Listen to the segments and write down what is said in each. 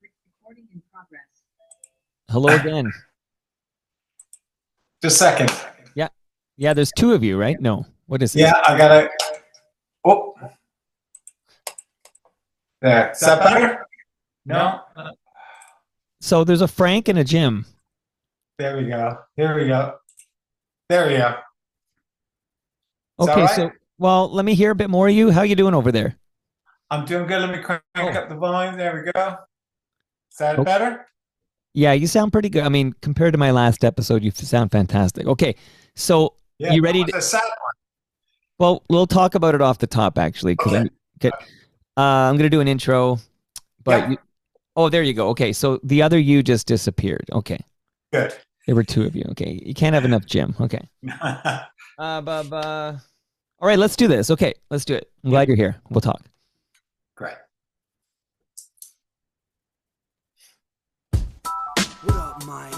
Recording in progress. Hello again. Just a second. Yeah. Yeah, there's two of you, right? No. What is Yeah, this? I gotta. Oh, there. Is that better? No. So there's a Frank and a Jim. There we go. Here we go. There we go. Is that Okay, right? so well, let me hear a bit more of you. How you doing over there? I'm doing good. Let me crank up the volume. There we go. Is that Oh. better? Yeah, you sound pretty good. I mean, compared to my last episode, you sound fantastic. Okay, so Yeah. you ready? It's a sad one. Well, we'll talk about it off the top actually, because Okay. I'm gonna do an intro. But Yep. oh, there you go. Okay, so the other you just disappeared. Okay, Good. there were two of you. Okay, you can't have enough Jim. Okay. All right, let's do this. Okay, let's do it. I'm glad you're here. We'll talk. Great. What up, Mike?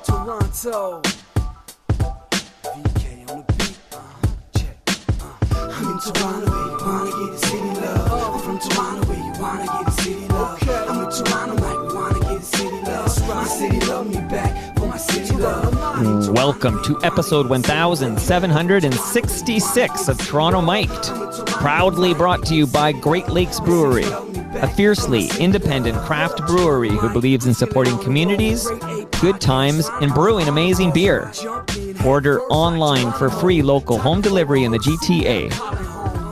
Toronto. VK on the beat. Check. I'm in Toronto where you wanna get the city love. I'm from Toronto where you wanna get the city love. I'm in Toronto like we wanna get the city love. My city love me back for my city love. Welcome to episode 1766 of Toronto Mic'd, proudly brought to you by Great Lakes Brewery, a fiercely independent craft brewery who believes in supporting communities, good times, and brewing amazing beer. Order online for free local home delivery in the GTA.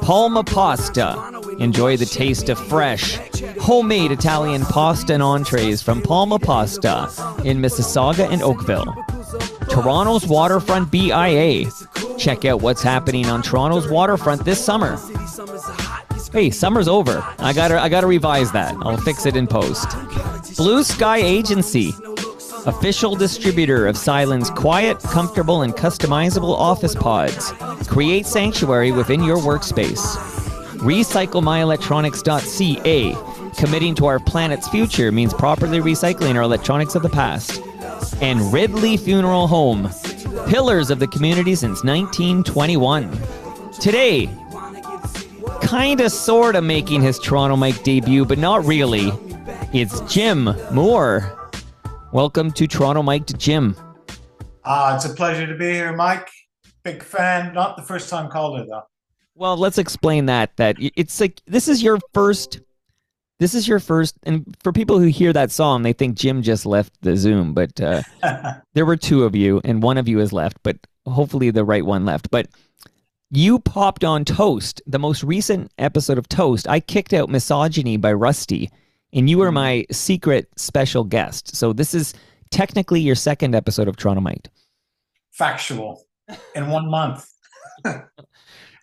Palma Pasta. Enjoy the taste of fresh, homemade Italian pasta and entrees from Palma Pasta in Mississauga and Oakville. Toronto's Waterfront BIA. Check out what's happening on Toronto's waterfront this summer. Hey, summer's over. I gotta revise that. I'll fix it in post. Blue Sky Agency. Official distributor of Silen's quiet, comfortable, and customizable office pods. Create sanctuary within your workspace. RecycleMyElectronics.ca. Committing to our planet's future means properly recycling our electronics of the past. And Ridley Funeral Home. Pillars of the community since 1921. Today, kinda sorta making his Toronto Mike debut, but not really. It's Jim Moore. Welcome to Toronto Mike to Jim. It's a pleasure to be here, Mike. Big fan. Not the first time caller, though. Well, let's explain that it's like this is your first, and for people who hear that song, they think Jim just left the Zoom, but there were two of you, and one of you has left, but hopefully the right one left. But you popped on Toast, the most recent episode of Toast. I kicked out Misogyny by Rusty, and you were my secret special guest. So this is technically your second episode of Toronto Mike. Factual. In 1 month.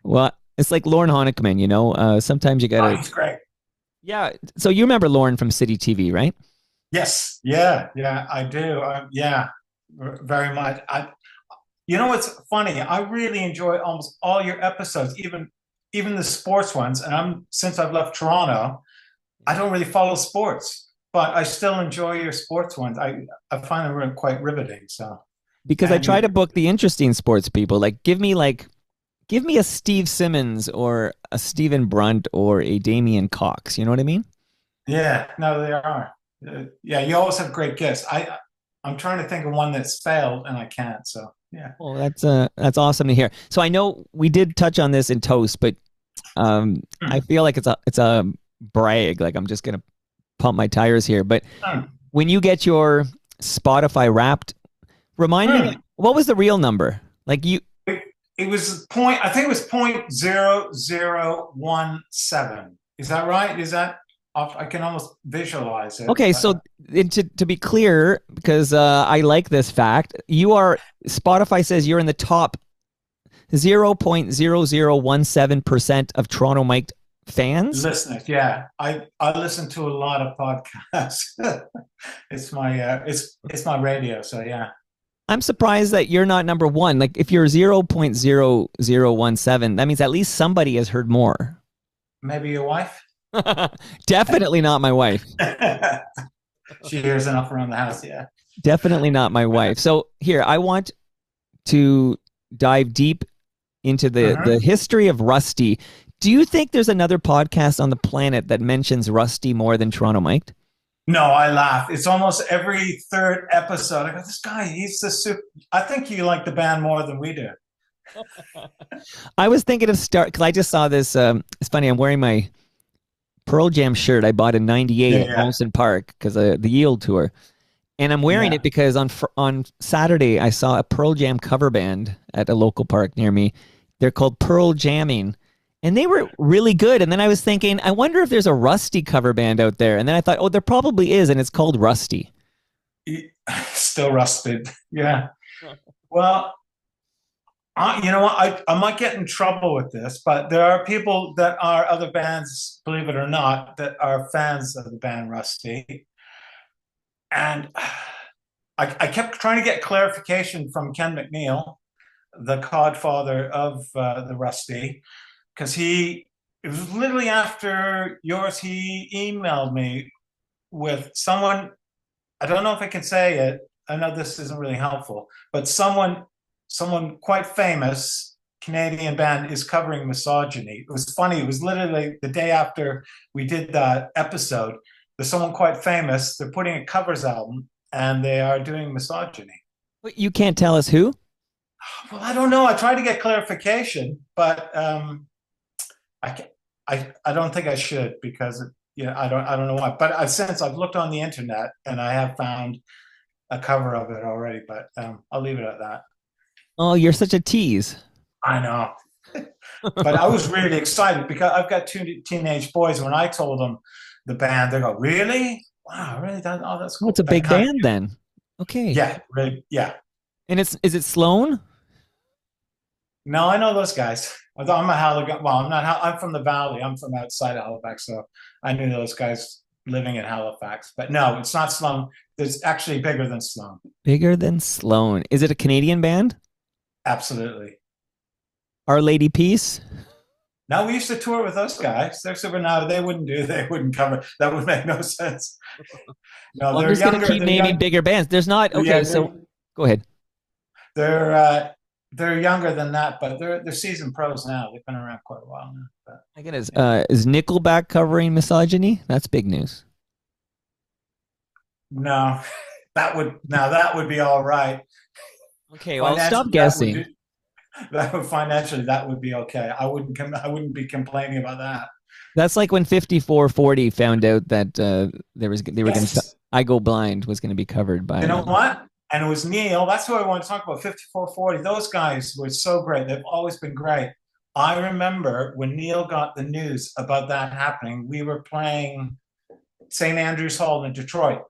Well, it's like Lauren Honickman, you know? Sometimes you gotta... Oh, he's great. Yeah, so you remember Lauren from City TV, right? Yes. Yeah, I do. Yeah, very much. You know what's funny? I really enjoy almost all your episodes, even the sports ones. And since I've left Toronto, I don't really follow sports, but I still enjoy your sports ones. I find them quite riveting. So because I try to book the interesting sports people. Like give me a Steve Simmons or a Stephen Brunt or a Damian Cox. You know what I mean? Yeah, no, they are. Yeah, you always have great guests. I'm trying to think of one that's failed and I can't. So yeah. Well, that's awesome to hear. So I know we did touch on this in Toast, but I feel like it's a brag. Like I'm just gonna pump my tires here. But when you get your Spotify Wrapped, remind me what was the real number? Like you. It was I think it was 0.0017. Is that right? Is that I can almost visualize it. Okay, so to be clear, because I like this fact, Spotify says you're in the top 0.0017% of Toronto Mike fans. Listeners, yeah. I listen to a lot of podcasts. It's my radio, so yeah. I'm surprised that you're not number one. Like if you're 0.0017, that means at least somebody has heard more. Maybe your wife? Definitely not my wife. She hears enough around the house, yeah. Definitely not my wife. So here, I want to dive deep into the history of Rusty. Do you think there's another podcast on the planet that mentions Rusty more than Toronto Mike? No, I laugh. It's almost every third episode. I go, this guy, he's the super. I think you like the band more than we do. I was thinking of because I just saw this. It's funny. I'm wearing my Pearl Jam shirt I bought in '98 at Yeah. Olmsted Park because of the Yield tour, and I'm wearing Yeah. it because on Saturday I saw a Pearl Jam cover band at a local park near me. They're called Pearl Jamming, and they were really good. And then I was thinking, I wonder if there's a Rusty cover band out there. And then I thought, oh, there probably is, and it's called Rusty. Still rusted. Yeah. Well, you know what? I might get in trouble with this, but there are people that are other bands, believe it or not, that are fans of the band Rusty. And I kept trying to get clarification from Ken McNeil, the godfather of the Rusty, because it was literally after yours, he emailed me with someone, I don't know if I can say it. I know this isn't really helpful, but someone quite famous Canadian band is covering Misogyny. It was funny. It was literally the day after we did that episode. There's someone quite famous. They're putting a covers album and they are doing Misogyny. You can't tell us who? Well, I don't know. I tried to get clarification, but I, I don't think I should because I don't know why. But I've looked on the internet and I have found a cover of it already. But I'll leave it at that. Oh, you're such a tease. I know. But I was really excited because I've got two teenage boys. When I told them the band, they go, "Really? Wow, really? That's Oh, cool." it's a big band then. Okay. Yeah, really. Yeah. And is it Sloan? No, I know those guys. I'm a Halifax. Well, I'm not. I'm from the Valley. I'm from outside of Halifax, so I knew those guys living in Halifax. But no, it's not Sloan. It's actually bigger than Sloan. Bigger than Sloan. Is it a Canadian band? Absolutely. Our Lady Peace? Now we used to tour with those guys. They're super. Now they wouldn't cover. That would make no sense. No, Well, I'm they're just going younger. to keep naming bigger bands. There's not. Okay, Yeah, so go ahead. they're younger than that, but they're seasoned pros now. They've been around quite a while now. But, I get is Nickelback covering Misogyny? That's big news. no, that would be all right. Okay, well, stop guessing. Financially, that would be okay. I wouldn't be complaining about that. That's like when 5440 found out that they were going to I Go Blind was going to be covered by. You know what? And it was Neil. That's who I want to talk about. 5440. Those guys were so great. They've always been great. I remember when Neil got the news about that happening. We were playing St. Andrew's Hall in Detroit.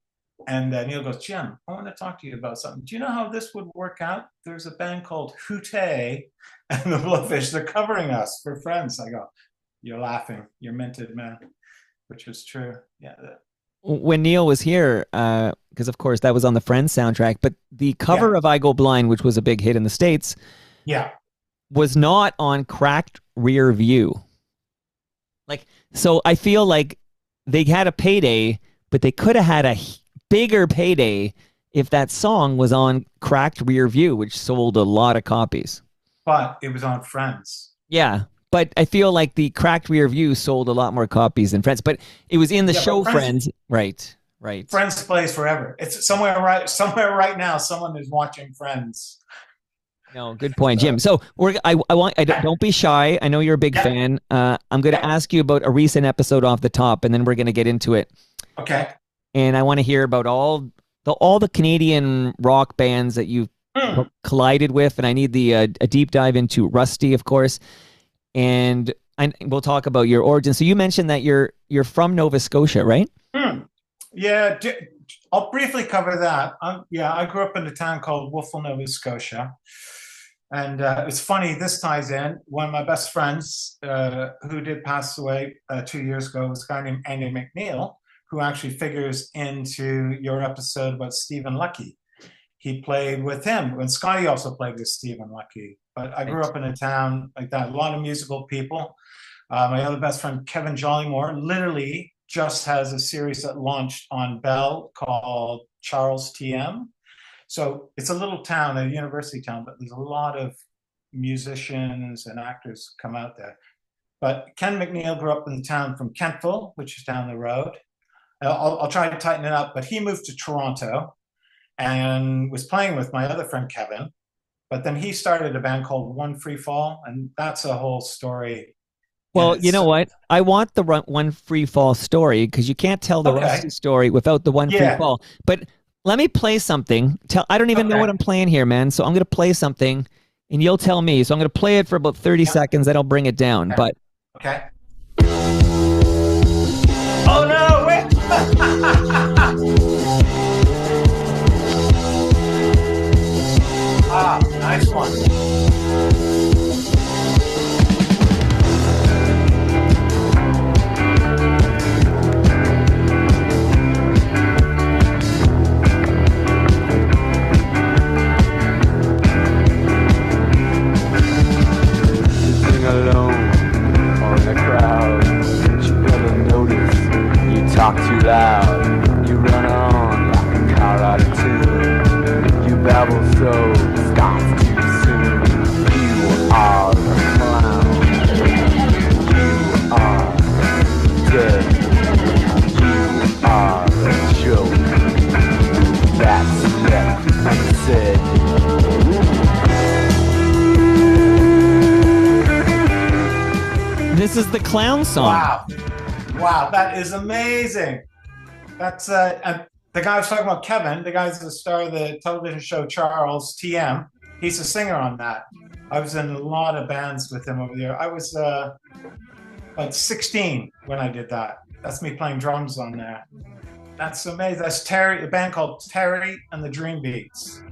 And Neil goes, Jim, I want to talk to you about something. Do you know how this would work out? There's a band called Hootie and the Blowfish. They're covering us for Friends. I go, you're laughing. You're minted, man, which was true. Yeah. When Neil was here, because of course that was on the Friends soundtrack, but the cover of I Go Blind, which was a big hit in the States, was not on Cracked Rear View. So I feel like they had a payday, but they could have had a bigger payday if that song was on Cracked Rear View, which sold a lot of copies. But it was on Friends. Yeah, but I feel like the Cracked Rear View sold a lot more copies than Friends. But it was in the show Friends. Right. Friends plays forever. It's somewhere right now. Someone is watching Friends. No, good point, Jim. So don't be shy. I know you're a big fan. I'm going to ask you about a recent episode off the top, and then we're going to get into it. Okay. And I want to hear about all the Canadian rock bands that you've collided with, and I need a deep dive into Rusty, of course, and we'll talk about your origin. So you mentioned that you're from Nova Scotia, right? Yeah, I'll briefly cover that. I grew up in a town called Wolfville, Nova Scotia, and it's funny. This ties in. One of my best friends, who did pass away 2 years ago, was a guy named Andy McNeil, who actually figures into your episode about Stephen Lucky. He played with him, and Scotty also played with Stephen Lucky. But I grew up in a town like that, a lot of musical people. My other best friend, Kevin Jollymore, literally just has a series that launched on Bell called Charles TM. So it's a little town, a university town, but there's a lot of musicians and actors come out there. But Ken McNeil grew up in the town from Kentville, which is down the road. I'll try to tighten it up, but he moved to Toronto and was playing with my other friend Kevin. But then he started a band called One Free Fall, and that's a whole story. Well, you know what? I want the One Free Fall story because you can't tell the Rusty story without the One Free Fall. But let me play something. I don't even know what I'm playing here, man. So I'm going to play something, and you'll tell me. So I'm going to play it for about 30 seconds, then I'll bring it down. But oh no! Wait. Ah, nice one. Talk too loud, you run on like a car out of tune. You babble so it stops too soon. You are a clown. You are dead. You are a joke. That's left unsaid. This is the clown song. Wow. Wow, that is amazing. That's the guy I was talking about, Kevin, the guy's the star of the television show Charles, TM. He's a singer on that. I was in a lot of bands with him over there. I was like 16 when I did that. That's me playing drums on there. That's amazing. That's Terry, a band called Terry and the Dream Beats.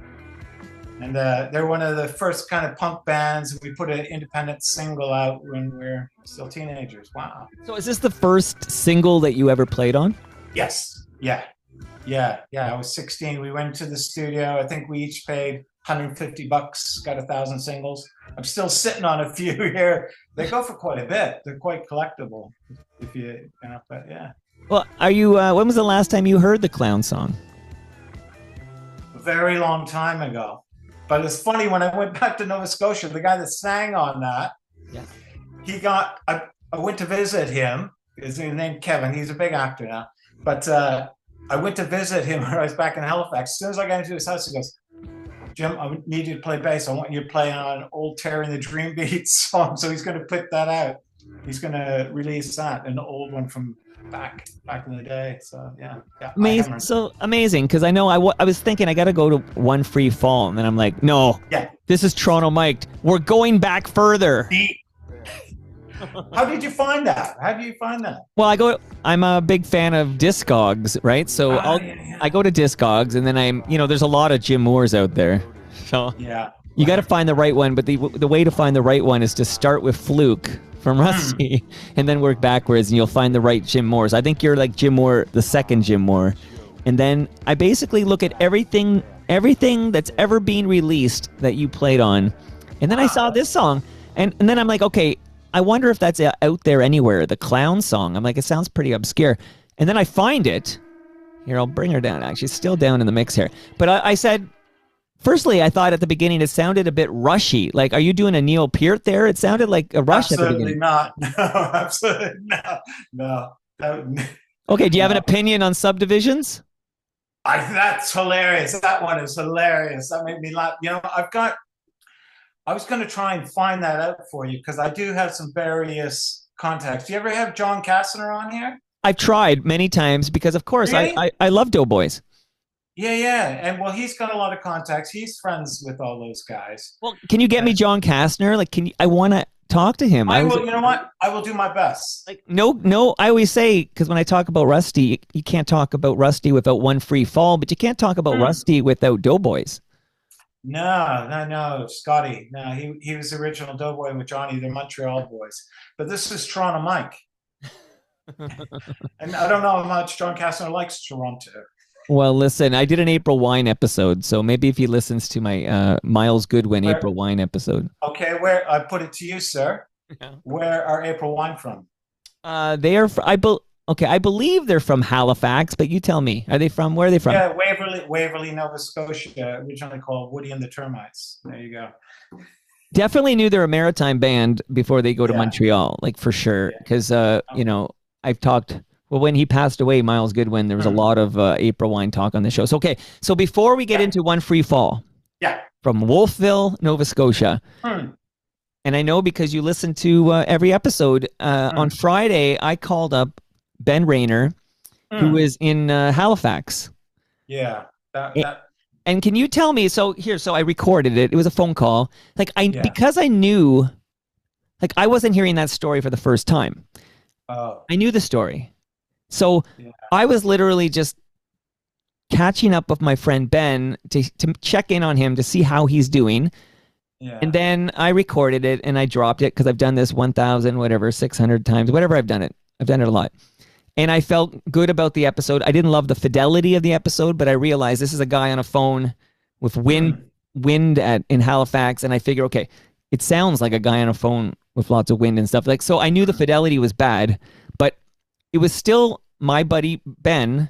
And they're one of the first kind of punk bands. We put an independent single out when we were still teenagers. Wow. So is this the first single that you ever played on? Yes. Yeah. I was 16. We went to the studio. I think we each paid $150, got 1,000 singles. I'm still sitting on a few here. They go for quite a bit. They're quite collectible if you know, but yeah. Well, are you, when was the last time you heard the clown song? A very long time ago. But it's funny, when I went back to Nova Scotia, the guy that sang on that, I went to visit him. His name Kevin. He's a big actor now. But I went to visit him when I was back in Halifax. As soon as I got into his house, he goes, Jim, I need you to play bass. I want you to play on old Terry and the Dream Beats song. So he's going to put that out. He's going to release that, an old one from back in the day. So yeah. Amazing. So amazing, because I know I was thinking I got to go to One Free Fall, and then I'm like, no, this is Toronto Mike. We're going back further. How did you find that? How do you find that? Well, I'm a big fan of Discogs, right? So I go to Discogs, and then there's a lot of Jim Moores out there. So you got to find the right one, but the way to find the right one is to start with Fluke from Rusty and then work backwards, and you'll find the right Jim Moores. I think you're like Jim Moore, the second Jim Moore. And then I basically look at everything that's ever been released that you played on. And then I saw this song, and then I'm like, okay, I wonder if that's out there anywhere, the clown song. I'm like, it sounds pretty obscure. And then I find it. Here, I'll bring her down. Actually, still down in the mix here. But I said, firstly, I thought at the beginning it sounded a bit rushy. Like, are you doing a Neil Peart there? It sounded like a rush at the beginning. Absolutely not. No, absolutely not. No. Okay, do you have an opinion on Subdivisions? That's hilarious. That one is hilarious. That made me laugh. I was going to try and find that out for you because I do have some various contacts. Do you ever have John Kastner on here? I've tried many times because, of course, really? I love Doughboys. Yeah. And, well, he's got a lot of contacts. He's friends with all those guys. Well, can you get me John Kastner? Like, I want to talk to him. I will. You know what? I will do my best. Like, no. I always say, because when I talk about Rusty, you can't talk about Rusty without One Free Fall, but you can't talk about Rusty without Doughboys. No, Scotty. No, he was the original Doughboy with Johnny, the Montreal boys. But this is Toronto Mike. And I don't know how much John Kastner likes Toronto. Well, listen, I did an April Wine episode, so maybe if he listens to my Miles Goodwin April Wine episode. Okay, where I put it to you, sir. Yeah. Where are April Wine from? They are. I believe they're from Halifax, but you tell me. Where are they from? Yeah, Waverly, Nova Scotia, originally called Woody and the Termites. There you go. Definitely knew they're a maritime band before they go to Yeah. Montreal, like for sure. Yeah. Because I've talked. Well, when he passed away, Miles Goodwin, there was a Mm. lot of April Wine talk on the show. So okay, so before we get Yeah. into One Free Fall Yeah. from Wolfville, Nova Scotia, Mm. and I know because you listen to every episode. On Mm. Friday, I called up Ben Rayner, who Mm. is in Halifax. Yeah. That, A- that, And can you tell me? So here, so I recorded it. It was a phone call. Like yeah. because I knew, like I wasn't hearing that story for the first time. Oh, I knew the story, so yeah. I was literally just catching up with my friend Ben to check in on him to see how he's doing. Yeah. And then I recorded it and I dropped it because I've done this 1,000, whatever, 600 times, whatever I've done it. I've done it a lot. And I felt good about the episode. I didn't love the fidelity of the episode, but I realized this is a guy on a phone with wind in Halifax. And I figure, okay, it sounds like a guy on a phone with lots of wind and stuff. Like, so I knew the fidelity was bad, but it was still my buddy Ben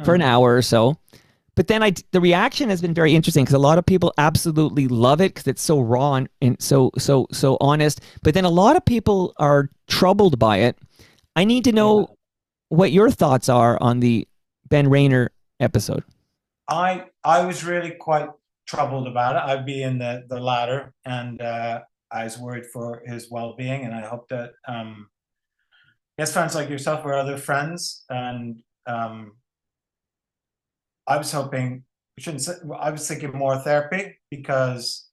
for an hour or so. But then the reaction has been very interesting because a lot of people absolutely love it because it's so raw and so honest. But then a lot of people are troubled by it. I need to know what your thoughts are on the Ben Rayner episode. I was really quite troubled about it. I'd be in the latter, and I was worried for his well-being, and I hope that he has friends like yourself or other friends, and I was hoping we shouldn't say, I was thinking more therapy because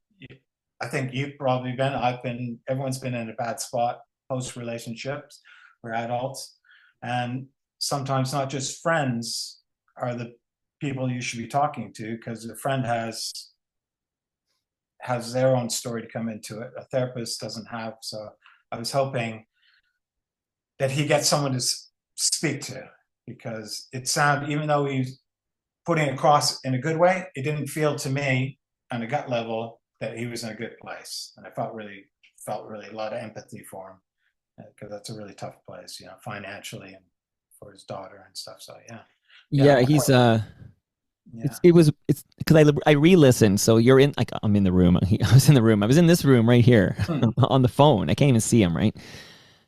I think you've probably been, everyone's been in a bad spot post relationships. We're adults, and sometimes not just friends are the people you should be talking to because a friend has their own story to come into it. A therapist doesn't have. So I was hoping that he gets someone to speak to because it sounded, even though he's putting it across in a good way, it didn't feel to me on a gut level that he was in a good place. And I felt really a lot of empathy for him because that's a really tough place, financially and for his daughter and stuff. So Yeah, he's yeah. it's because I re-listened. So you're in, like, I'm in the room. I was in the room. I was in this room right here on the phone. I can't even see him, right?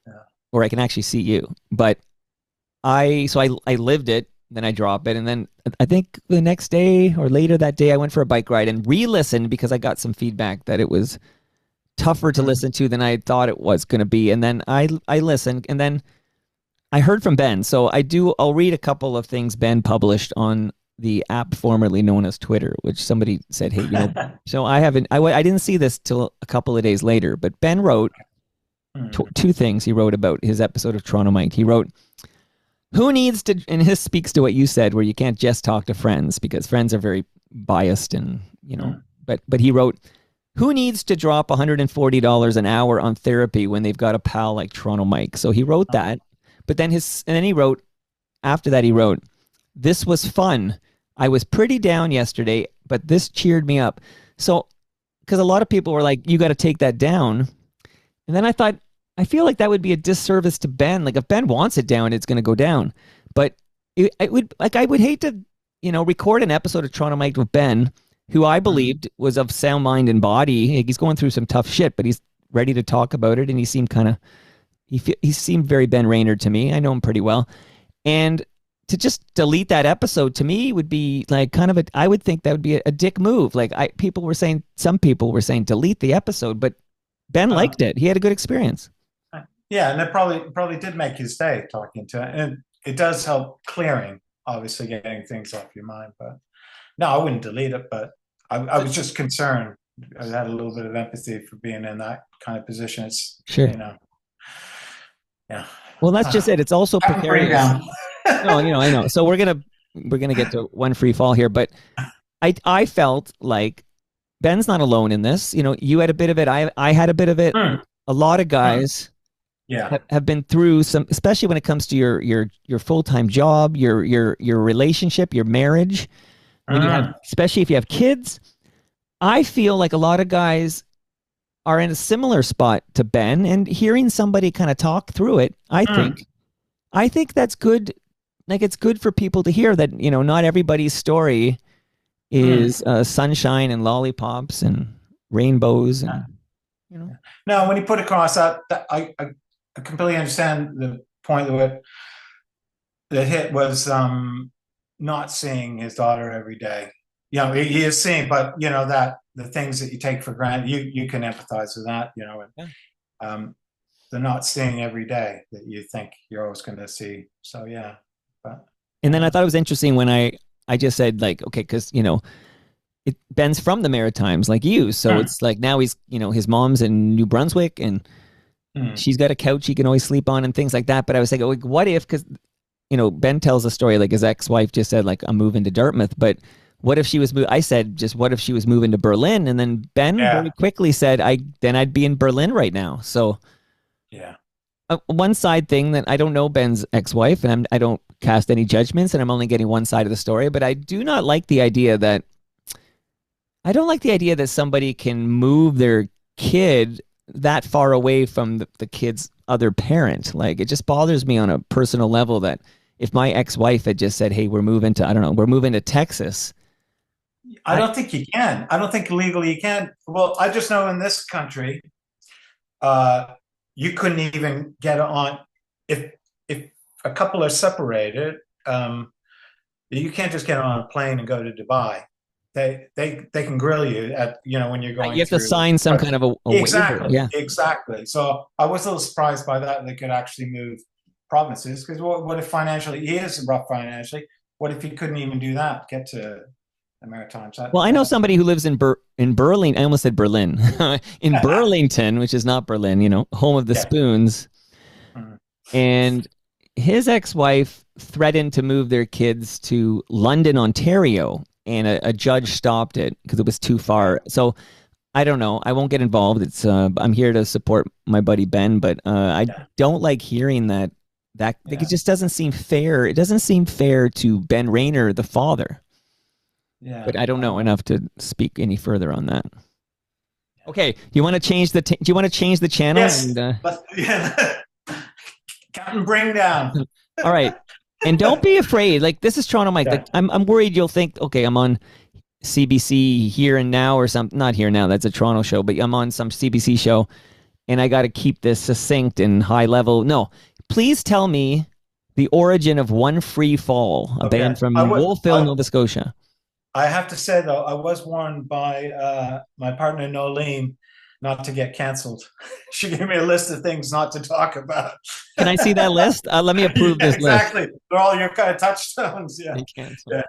Yeah. Or I can actually see you. But I lived it. Then I drop it, and then I think the next day or later that day, I went for a bike ride and re-listened because I got some feedback that it was tougher to listen to than I thought it was going to be. And then I listened, and then I heard from Ben. So I'll read a couple of things Ben published on the app formerly known as Twitter, which somebody said, hey, so I didn't see this till a couple of days later, but Ben wrote two things. He wrote about his episode of Toronto Mike. He wrote, who needs to, and this speaks to what you said, where you can't just talk to friends because friends are very biased and, but he wrote, who needs to drop $140 an hour on therapy when they've got a pal like Toronto Mike? So he wrote that, but then he wrote, after that he wrote, this was fun. I was pretty down yesterday, but this cheered me up. So, because a lot of people were like, you got to take that down. And then I thought, I feel like that would be a disservice to Ben. Like if Ben wants it down, it's going to go down. But I would hate to, record an episode of Toronto Mike with Ben, who I believed was of sound mind and body. He's going through some tough shit, but he's ready to talk about it. And he seemed he seemed very Ben Rayner to me. I know him pretty well. And to just delete that episode to me would be like I would think that would be a dick move. Like some people were saying delete the episode, but Ben liked it. He had a good experience. Yeah, and it probably did make his day talking to him. And it does help clearing, obviously, getting things off your mind. But no, I wouldn't delete it, but I was just concerned. I had a little bit of empathy for being in that kind of position. It's, sure. Yeah. Well, that's just it. It's also precarious. No, I know. So we're gonna get to One Free Fall here, but I felt like Ben's not alone in this. You had a bit of it. I had a bit of it. A lot of guys have been through some, especially when it comes to your full-time job, your relationship, your marriage. When you have, especially if you have kids, I feel like a lot of guys are in a similar spot to Ben, and hearing somebody kind of talk through it, I think that's good. Like it's good for people to hear that, not everybody's story is sunshine and lollipops and rainbows. And You know. No, when you put across that I completely understand the point of it. The hit was not seeing his daughter every day. You know, he is seeing, but you know that the things that you take for granted, you can empathize with that. You know, and Yeah. they're not seeing every day that you think you're always going to see. So yeah, but And then I yeah. thought it was interesting when I just said like, okay, because Ben's from the Maritimes like you, so Hmm. it's like now he's his mom's in New Brunswick and Hmm. she's got a couch he can always sleep on and things like that. But I was thinking, like, what if? Because Ben tells a story like his ex-wife just said like I'm moving to Dartmouth, but what if she was? I said just what if she was moving to Berlin, and then Ben Yeah, very quickly said I'd be in Berlin right now. So yeah, one side thing that I don't know Ben's ex-wife, and I don't cast any judgments, and I'm only getting one side of the story. But I do not like the idea that I don't like the idea that somebody can move their kid that far away from the kid's other parent. Like it just bothers me on a personal level that if my ex-wife had just said, "Hey, we're moving to I don't know, we're moving to Texas," I I don't think you can. I don't think legally you can. Well, I just know in this country, uh, you couldn't even get on if a couple are separated. You can't just get on a plane and go to Dubai. They can grill you at when you're you going have to through. sign some kind of a waiver. Exactly, Yeah. exactly. So I was a little surprised by that. They could actually move provinces because what if financially he is rough financially? What if he couldn't even do that? Get to the Maritimes? Well, I know somebody who lives in Burlington. I almost said Berlin. In Burlington, which is not Berlin, home of the Yeah. spoons. Mhm. And his ex-wife threatened to move their kids to London, Ontario, and a judge stopped it because it was too far. So I don't know. I won't get involved. It's I'm here to support my buddy Ben, but I Yeah. don't like hearing that. Like, it Yeah. just doesn't seem fair. It doesn't seem fair to Ben Rayner, the father. Yeah. But I don't know enough to speak any further on that. Okay, you want to change the? Do you want to change the channel? Yes. And, Yeah. Captain Bring Down. all right, and don't be afraid. Like this is Toronto Mike. Yeah. Like I'm worried you'll think, okay, I'm on CBC Here and Now or something. Not Here Now. That's a Toronto show, but I'm on some CBC show, and I got to keep this succinct and high level. No, please tell me the origin of One Free Fall, a Okay. band from Wolfville, Nova Scotia. I have to say though, I was warned by my partner Nolene not to get cancelled. She gave me a list of things not to talk about. Can I see that list? Let me approve Yeah, this exactly. They're all your kind of touchstones. Yeah. list. Yeah.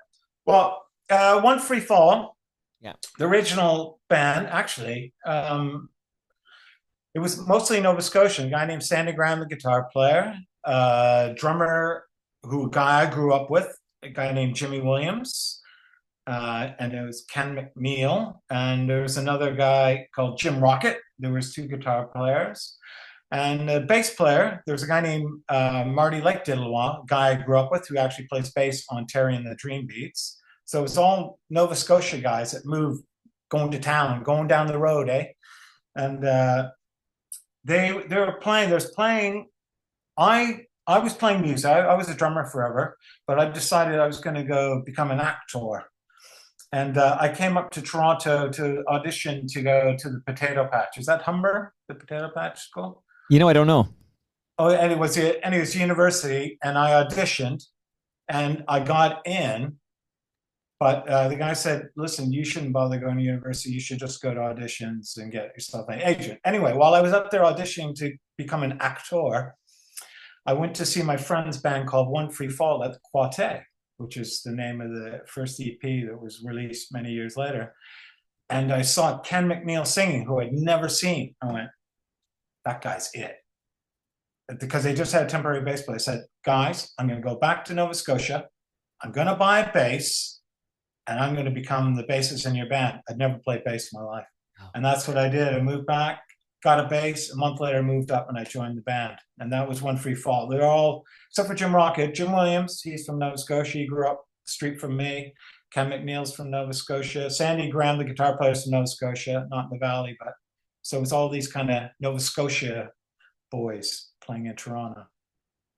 Well, One Free Fall. Yeah. The original band, actually, it was mostly Nova Scotian. A guy named Sandy Graham, the guitar player, drummer, a guy I grew up with, a guy named Jimmy Williams, and it was Ken McNeil, and there was another guy called Jim Rocket. There was two guitar players, and the bass player. There was a guy named Marty Lake Diddlewa, a guy I grew up with, who actually plays bass on Terry and the Dream Beats. So it's all Nova Scotia guys that moved, going to town, going down the road, eh? And they were playing. There's playing. I was playing music. I was a drummer forever, but I decided I was going to go become an actor. And I came up to Toronto to audition to go to the Potato Patch. Is that Humber, the Potato Patch School? I don't know. Oh, and it was university, and I auditioned, and I got in. But the guy said, "Listen, you shouldn't bother going to university. You should just go to auditions and get yourself an agent." Anyway, while I was up there auditioning to become an actor, I went to see my friend's band called One Free Fall at the Quartet, which is the name of the first EP that was released many years later. And I saw Ken McNeil singing, who I'd never seen. I went, that guy's it. Because they just had a temporary bass player. I said, guys, I'm going to go back to Nova Scotia. I'm going to buy a bass, and I'm going to become the bassist in your band. I'd never played bass in my life. And that's what I did. I moved back, got a bass. A month later, I moved up and I joined the band. And that was One Free Fall. They're all, except for Jim Rocket, Jim Williams, he's from Nova Scotia. He grew up the street from me. Ken McNeil's from Nova Scotia. Sandy Graham, the guitar player, is from Nova Scotia, not in the Valley. But so it's all these kind of Nova Scotia boys playing in Toronto.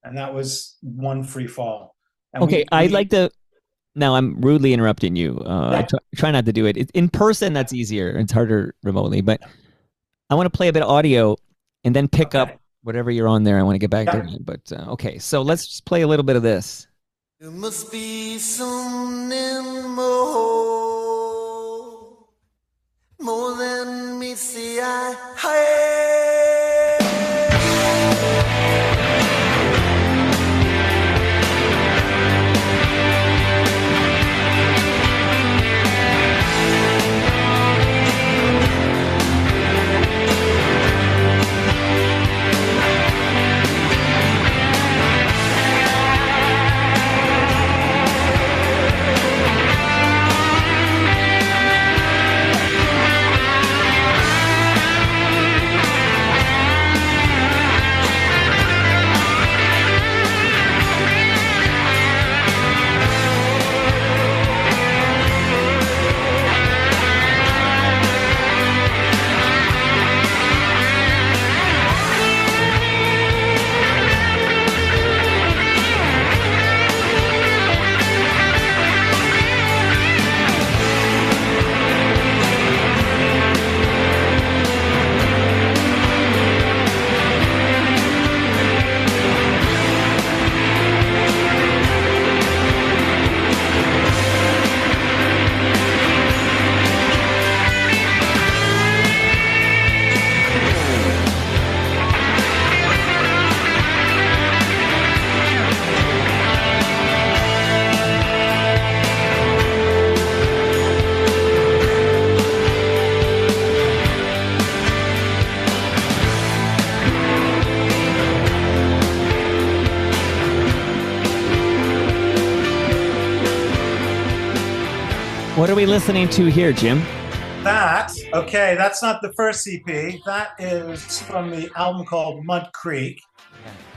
And that was One Free Fall. And Okay, I'd like to. Now I'm rudely interrupting you. I try not to do it. In person, that's easier. It's harder remotely. But I want to play a bit of audio and then pick Okay. up whatever you're on there. I want to get back Yeah. to it. But okay, so let's just play a little bit of this. There must be something more than meets the eye. What are we listening to here, Jim? That's not the first EP. That is from the album called Mud Creek,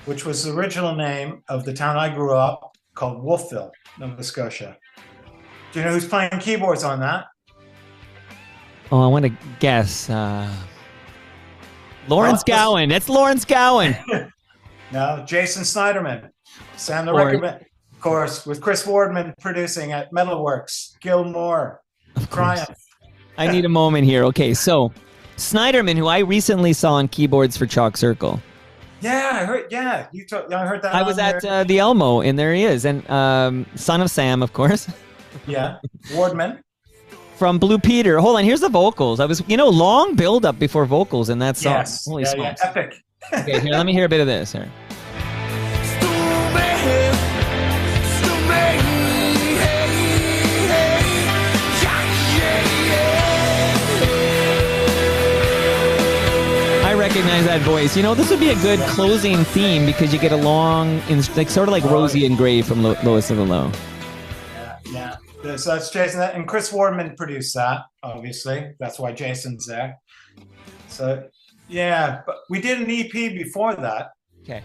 which was the original name of the town I grew up, called Wolfville, Nova Scotia. Do you know who's playing keyboards on that? Oh, I want to guess. Lawrence Gowan. That's Lawrence Gowan. No, Jason Snyderman. Sam the Or- Record Man, of course, with Chris Wardman producing at Metalworks, Gilmore, Of course. Triumph. I need a moment here. Okay, so Snyderman, who I recently saw on keyboards for Chalk Circle. Yeah, I heard. Yeah, I heard that. I was on at there. the Elmo, and there he is. And son of Sam, of course, Yeah, Wardman. from Blue Peter. Hold on, here's the vocals. I was, long build up before vocals in that song. Yes. Holy yeah, smokes. epic. Okay, here, let me hear a bit of this here. I recognize that voice. This would be a good closing theme because you get a long, sort of like Rosie and Gray from Lois of the Low. Yeah. So that's Jason, and Chris Wardman produced that. Obviously, that's why Jason's there. So, yeah, but we did an EP before that, Okay.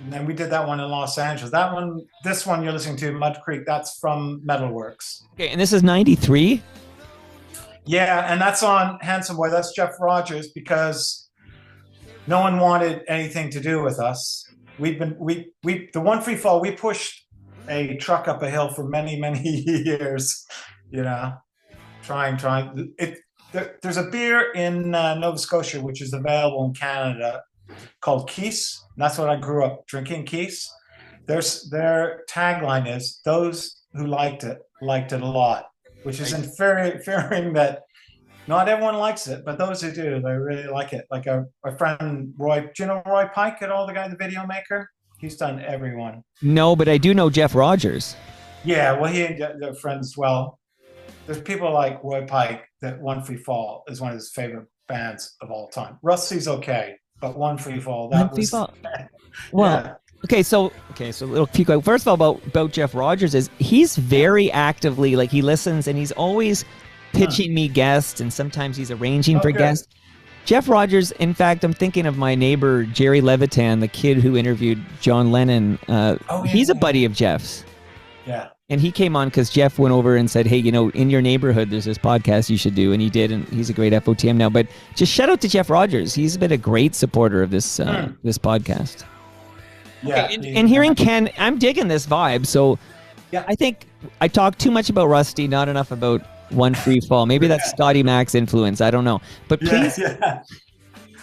and then we did that one in Los Angeles. This one you're listening to, Mud Creek, that's from Metalworks. Okay, and this is 93? Yeah, and that's on Handsome Boy. That's Jeff Rogers, because no one wanted anything to do with us. The One Free Fall, we pushed a truck up a hill for many, many years, trying. There's a beer in Nova Scotia, which is available in Canada, called Keys. That's what I grew up drinking, Keys. Their tagline is, those who liked it a lot, which is inferring that not everyone likes it, but those who do, they really like it. Like our friend Roy, do you know Roy Pike at all, the guy, the video maker? He's done everyone. No, but I do know Jeff Rogers. Yeah, well, he and they're friends. Well, there's people like Roy Pike that One Free Fall is one of his favorite bands of all time. Rusty's okay, but One Free Fall, One Free Fall. Well, yeah. Okay, so a little few. First of all, about Jeff Rogers is he's very actively, like, he listens and he's always pitching me guests, and sometimes he's arranging for good. guests. Jeff Rogers, in fact, I'm thinking of my neighbor Jerry Levitan, the kid who interviewed John Lennon. He's a buddy of Jeff's. Yeah. And he came on because Jeff went over and said, hey, in your neighborhood, there's this podcast you should do. And he did, and he's a great FOTM now. But just shout out to Jeff Rogers. He's been a great supporter of this this podcast. Yeah. Okay, and hearing Ken, I'm digging this vibe. So Yeah. I think I talked too much about Rusty, not enough about One Free Fall. Maybe that's Scotty Mac's influence. I don't know. But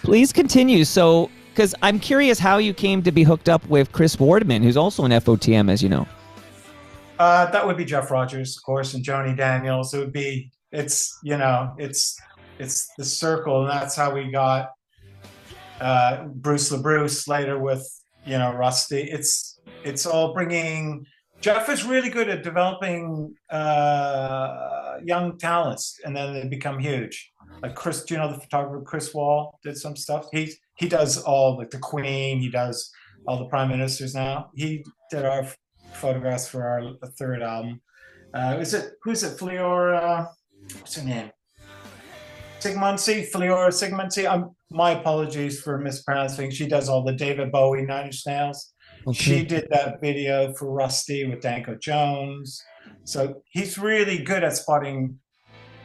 please continue. So, because I'm curious how you came to be hooked up with Chris Wardman, who's also an FOTM, as you know. That would be Jeff Rogers, of course, and Joni Daniels. It would be, it's the circle, and that's how we got Bruce LaBruce later with, Rusty. It's all bringing. Jeff is really good at developing young talents, and then they become huge. Like Chris, do you know the photographer Chris Wall did some stuff? He does all, like, the Queen. He does all the prime ministers now. He did our photographs for our third album. Who's it? Fleora, what's her name? Fleora Sigmundsey. My apologies for mispronouncing. She does all the David Bowie 9 Inch Nails. Okay. She did that video for Rusty with Danko Jones. So he's really good at spotting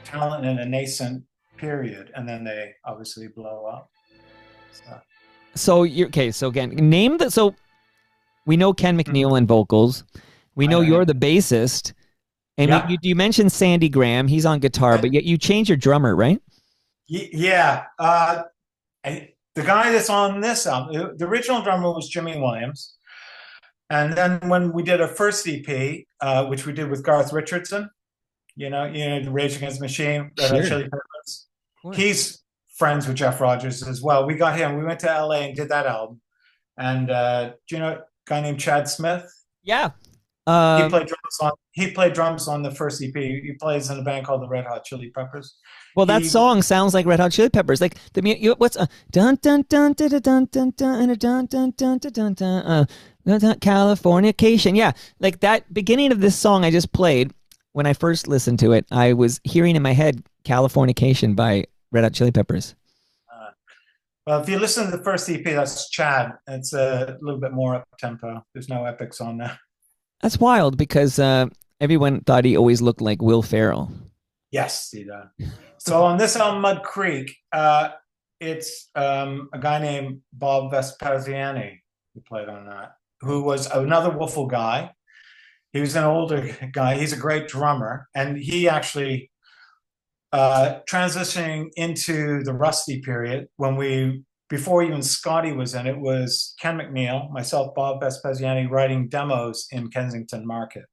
talent in a nascent period, and then they obviously blow up. So you're okay. So again, name that. So we know Ken McNeil in vocals. We know you're the bassist, and you mentioned Sandy Graham. He's on guitar, but yet you changed your drummer, right? Yeah. The guy that's on this album, the original drummer was Jimmy Williams, and then when we did our first EP, which we did with Garth Richardson, the Rage Against the Machine, Chili Peppers, he's friends with Jeff Rogers as well. We got him. We went to LA and did that album. And do you know a guy named Chad Smith? Yeah. He played drums on the first EP. He plays in a band called the Red Hot Chili Peppers. Well, that song sounds like Red Hot Chili Peppers. Like what's dun dun dun dun dun dun dun dun dun dun dun dun Californication. Yeah, like that beginning of this song I just played. When I first listened to it, I was hearing in my head Californication by Red Hot Chili Peppers. Well, if you listen to the first EP, that's Chad. It's a little bit more up tempo. There's no epics on there. That's wild because everyone thought he always looked like Will Ferrell. Yes, he does. So on this album, Mud Creek, it's a guy named Bob Vespasiani who played on that, who was another Woofle guy. He was an older guy. He's a great drummer, and he actually transitioning into the Rusty period before even Scotty was in it, was Ken McNeil, myself, Bob Vespasiani, writing demos in Kensington Market.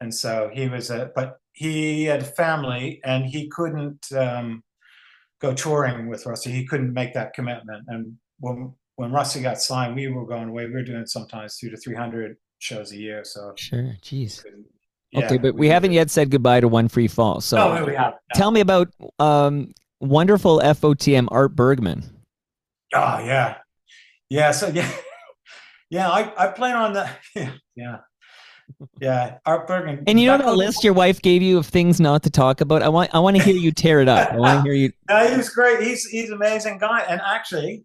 And so but he had family, and he couldn't go touring with Rusty. He couldn't make that commitment. And when Rusty got signed, we were going away. We were doing sometimes 200 to 300 shows a year. So sure, geez. Okay, but we haven't yet said goodbye to One Free Fall. So no, we haven't. No. Tell me about wonderful FOTM Art Bergman. Oh yeah. So I played on that. Yeah. Art Bergman. And you know that list your wife gave you of things not to talk about. I want to hear you tear it up. I want to hear you. No, he was great. He's an amazing guy. And actually,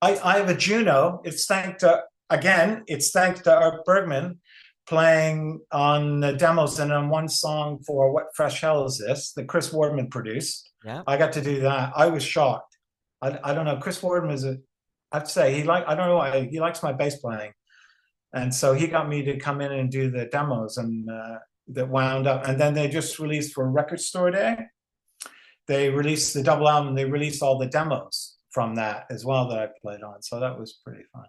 I have a Juno. It's thanks to Art Bergman playing on the demos and on one song for What Fresh Hell Is This that Chris Wardman produced. Yeah, I got to do that. I was shocked. I don't know. Chris Wardman is I have to say he likes my bass playing, and so he got me to come in and do the demos, and that wound up. And then they just released for Record Store Day. They released the double album. They released all the demos from that as well that I played on. So that was pretty fun.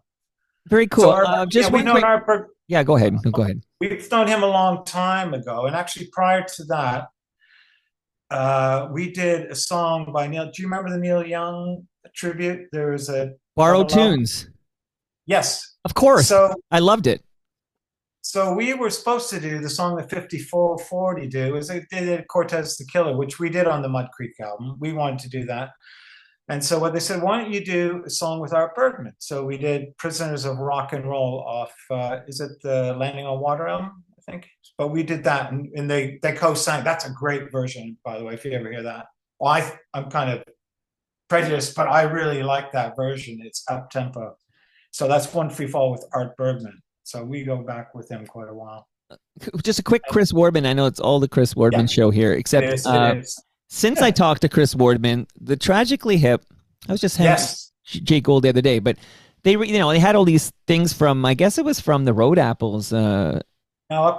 Very cool. So go ahead. Go ahead. We've known him a long time ago, and actually prior to that, we did a song by Neil. Do you remember the Neil Young tribute? There was a Borrowed Tunes. Yes, of course. So I loved it. So we were supposed to do the song that 5440 do. They did Cortez the Killer, which we did on the Mud Creek album. We wanted to do that. And so what they said, why don't you do a song with Art Bergman? So we did Prisoners of Rock and Roll off, is it the Landing on Water album, I think? But we did that, and they co-sang. That's a great version, by the way, if you ever hear that. Well, I'm kind of prejudiced, but I really like that version. It's up-tempo. So that's One Free Fall with Art Bergman. So we go back with him quite a while. Just a quick Chris Wardman. I know it's all the Chris Wardman show here, except it is. Since I talked to Chris Wardman, the Tragically Hip, I was just hanging with Jake Gold the other day, but they had all these things from, I guess it was from the Road Apples. Up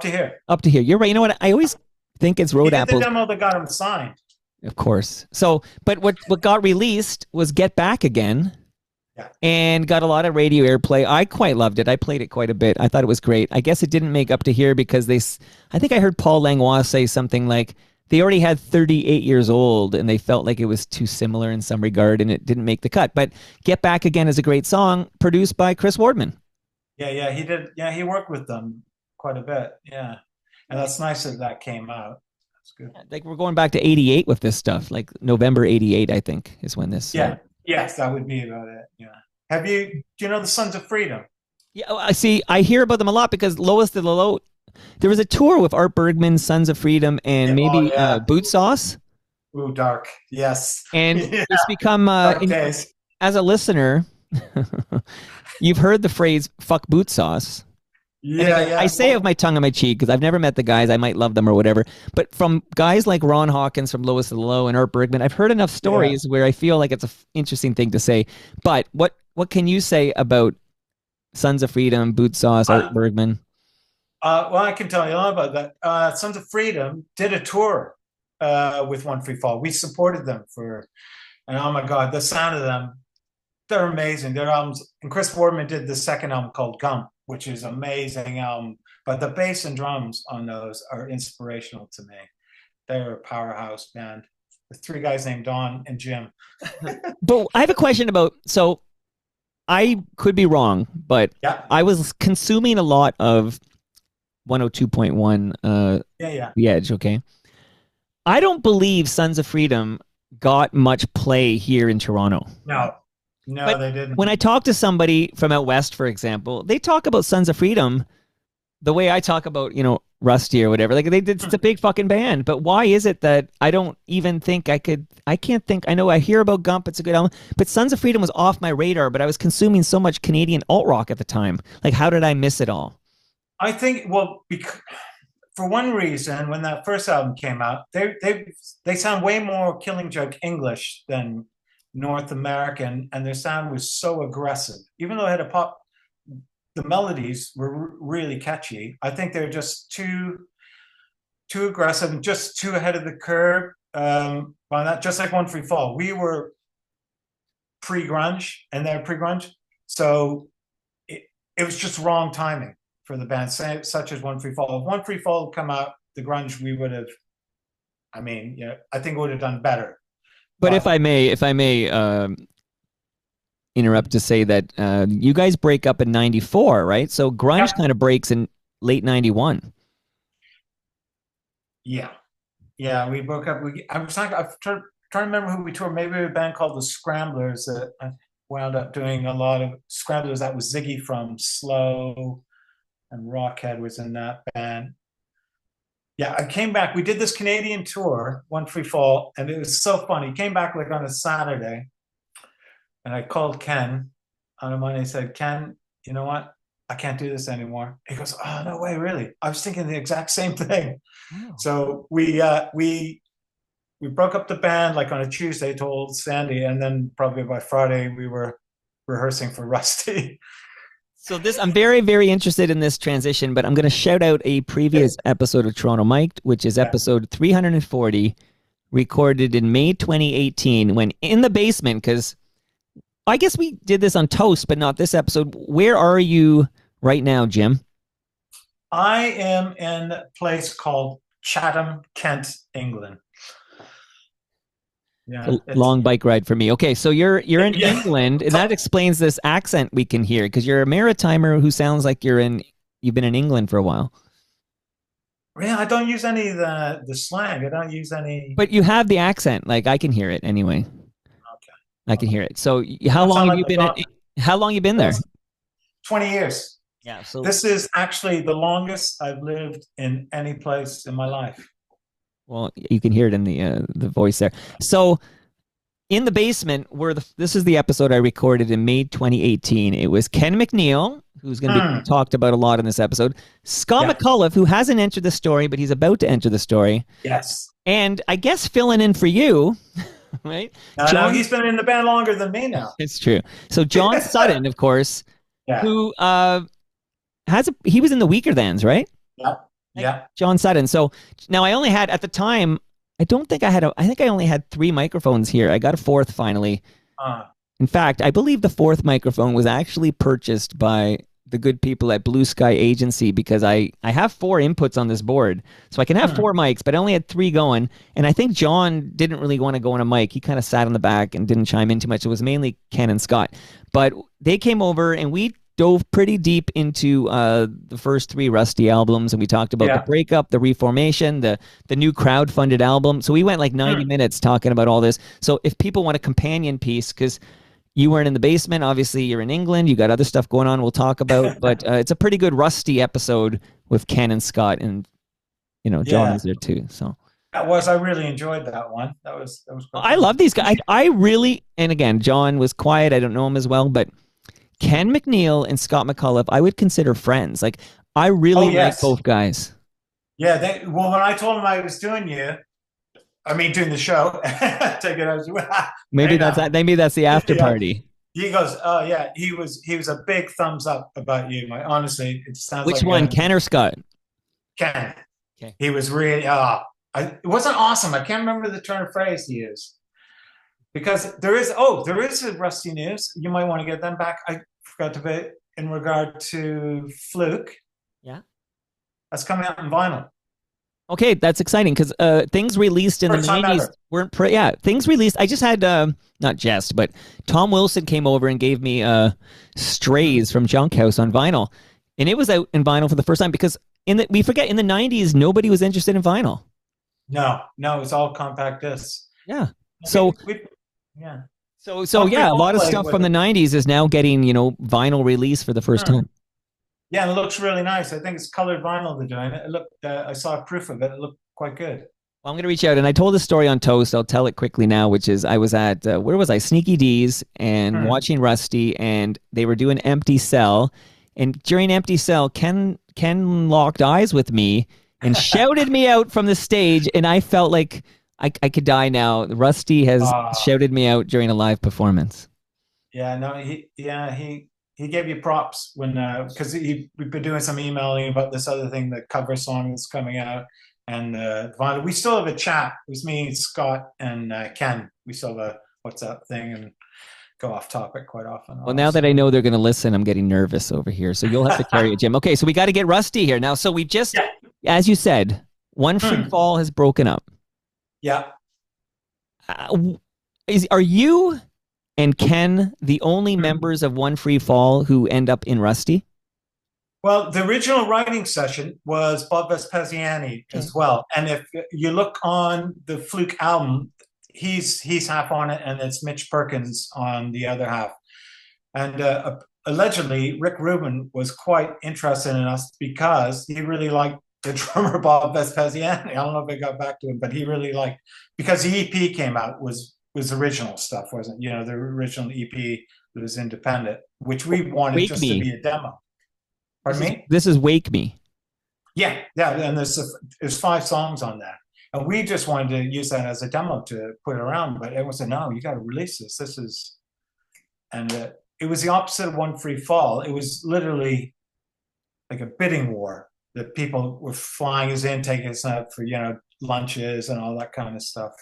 to here. Up to here. You're right. You know what? I always think it's He Road did the Apples, demo that got him signed. of course. So, but what got released was Get Back Again. Yeah. And got a lot of radio airplay. I quite loved it. I played it quite a bit. I thought it was great. I guess it didn't make up to here because I think I heard Paul Langlois say something like they already had 38 years old and they felt like it was too similar in some regard and it didn't make the cut. But Get Back Again is a great song produced by Chris Wardman. Yeah, he did. Yeah, he worked with them quite a bit. Yeah. And that's nice that came out. That's good. Like we're going back to 88 with this stuff. Like November 88, I think, is when this. Yeah. Yes, that would be about it. Yeah. Do you know the Sons of Freedom? Yeah, I see. I hear about them a lot because Lois the Lolo, there was a tour with Art Bergman, Sons of Freedom, and maybe Boot Sauce. Ooh, dark. Yes. And it's become, days. As a listener, you've heard the phrase fuck boot sauce. Yeah. I say it with my tongue on my cheek because I've never met the guys. I might love them or whatever. But from guys like Ron Hawkins from Lois the Low and Art Bergman, I've heard enough stories where I feel like it's an interesting thing to say. But what can you say about Sons of Freedom, Boot Sauce, Art Bergman? Well, I can tell you a lot about that. Sons of Freedom did a tour with One Free Fall. We supported them and oh my God, the sound of them, they're amazing. Their albums, and Chris Wardman did the second album called Gump, which is an amazing album. But the bass and drums on those are inspirational to me. They're a powerhouse band. The three guys named Don and Jim. But I have a question about, so I could be wrong, but I was consuming a lot of 102.1 The Edge, okay? I don't believe Sons of Freedom got much play here in Toronto. No, but they didn't. When I talk to somebody from out west, for example, they talk about Sons of Freedom the way I talk about, Rusty or whatever. Like it's a big fucking band. But why is it that I don't even think I can't think, I know I hear about Gump, it's a good album, but Sons of Freedom was off my radar, but I was consuming so much Canadian alt rock at the time. Like, how did I miss it all? I think, for one reason, when that first album came out, they sound way more Killing Joke English than North American, and their sound was so aggressive. Even though it had a pop, the melodies were really catchy. I think they're just too aggressive and just too ahead of the curve. By that, just like One Free Fall, we were pre-grunge and they're pre-grunge, so it was just wrong timing for the band, such as One Free Fall. If One Free Fall had come out, the grunge, we would have, I think we would have done better. But if I may interrupt to say that you guys break up in 94, right? So grunge kind of breaks in late 91. Yeah, we broke up. I'm trying to remember who we toured. Maybe a band called the Scramblers that I wound up doing a lot of Scramblers. That was Ziggy from Slow, and Rockhead was in that band. Yeah, I came back. We did this Canadian tour, One Free Fall, and it was so funny. Came back like on a Saturday, and I called Ken on a Monday and said, Ken, you know what? I can't do this anymore. He goes, oh, no way, really? I was thinking the exact same thing. Wow. So we broke up the band like on a Tuesday, told Sandy, and then probably by Friday we were rehearsing for Rusty. So I'm very, very interested in this transition, but I'm going to shout out a previous episode of Toronto Mic'd, which is episode 340, recorded in May 2018, when in the basement, because I guess we did this on Toast, but not this episode. Where are you right now, Jim? I am in a place called Chatham, Kent, England. Yeah, long bike ride for me. Okay, so you're in England, and that explains this accent we can hear, because you're a maritimer who sounds like you've been in England for a while. Yeah, I don't use any of the slang. I don't use any. But you have the accent. Like I can hear it anyway. Okay, I can hear it. So how long have you been? How long you been there? 20 years. Yeah. So this is actually the longest I've lived in any place in my life. Well, you can hear it in the voice there. So, in the basement, this is the episode I recorded in May 2018. It was Ken McNeil, who's going to be talked about a lot in this episode. Scott McAuliffe, who hasn't entered the story, but he's about to enter the story. Yes. And I guess filling in for you, right? No, he's been in the band longer than me now. It's true. So John Sutton, of course, who he was in the Weaker Thans, right? Yeah. like Yeah. John Sutton. So now I only had at the time. I don't think I had I think I only had three microphones here. I got a fourth finally. Uh, In fact, I believe the fourth microphone was actually purchased by the good people at Blue Sky Agency because I have four inputs on this board. So I can have four mics, but I only had three going. And I think John didn't really want to go on a mic. He kind of sat on the back and didn't chime in too much. It was mainly Ken and Scott. But they came over and we dove pretty deep into the first three Rusty albums, and we talked about the breakup, the reformation, the new crowd-funded album. So we went like 90 minutes talking about all this. So if people want a companion piece, because you weren't in the basement, obviously you're in England, you got other stuff going on we'll talk about, but it's a pretty good Rusty episode with Ken and Scott, and John is there too. So I really enjoyed that one. That was quite I love these guys. I really, and again, John was quiet. I don't know him as well, but Ken McNeil and Scott McAuliffe, I would consider friends. Like, I really like both guys. Yeah. Well, when I told him I was doing doing the show, take it as maybe that's that. Maybe that's the after party. He goes, oh yeah, he was a big thumbs up about you. Honestly, it sounds Which like one, Ken or Scott? Ken. Okay. He was really it wasn't awesome. I can't remember the turn of phrase he used. Because there is a Rusty news. You might want to get them back. I forgot to be in regard to Fluke. Yeah. That's coming out in vinyl. Okay, that's exciting because things released in the 90s weren't things released. I just had but Tom Wilson came over and gave me Strays from Junk House on vinyl. And it was out in vinyl for the first time because we forget in the 90s nobody was interested in vinyl. No, it's all compact discs. Yeah. So a lot of stuff from the 90s is now getting, vinyl release for the first time. Yeah, and it looks really nice. I think it's colored vinyl they're doing. It looked, I saw proof of it. It looked quite good. Well, I'm going to reach out, and I told this story on Toast. I'll tell it quickly now, which is I was at, where was I? Sneaky D's and watching Rusty, and they were doing Empty Cell. And during Empty Cell, Ken locked eyes with me and shouted me out from the stage, and I felt like I could die now. Rusty has shouted me out during a live performance. Yeah, no, he gave you props when because we've been doing some emailing about this other thing, the cover song that's coming out, and we still have a chat. It was me, Scott, and Ken. We still have a WhatsApp thing and go off topic quite often. Well, now that I know they're going to listen, I'm getting nervous over here. So you'll have to carry it, Jim. Okay, so we got to get Rusty here now. So we just, as you said, One Free Fall has broken up. Yeah. Are you and Ken the only members of One Free Fall who end up in Rusty? Well, the original writing session was Bob Vespasiani as well. And if you look on the Fluke album, he's half on it, and it's Mitch Perkins on the other half. And allegedly, Rick Rubin was quite interested in us because he really liked the drummer Bob Vespasiani. I don't know if I got back to him, but he really liked, because the EP came out was original stuff, wasn't, the original EP that was independent, which we wanted to be a demo. Pardon me? This is Wake Me. Yeah, and there's 5 songs on that. And we just wanted to use that as a demo to put it around, but everyone said, no, you got to release this. And it was the opposite of One Free Fall. It was literally like a bidding war that people were flying us in, taking us out for, lunches and all that kind of stuff.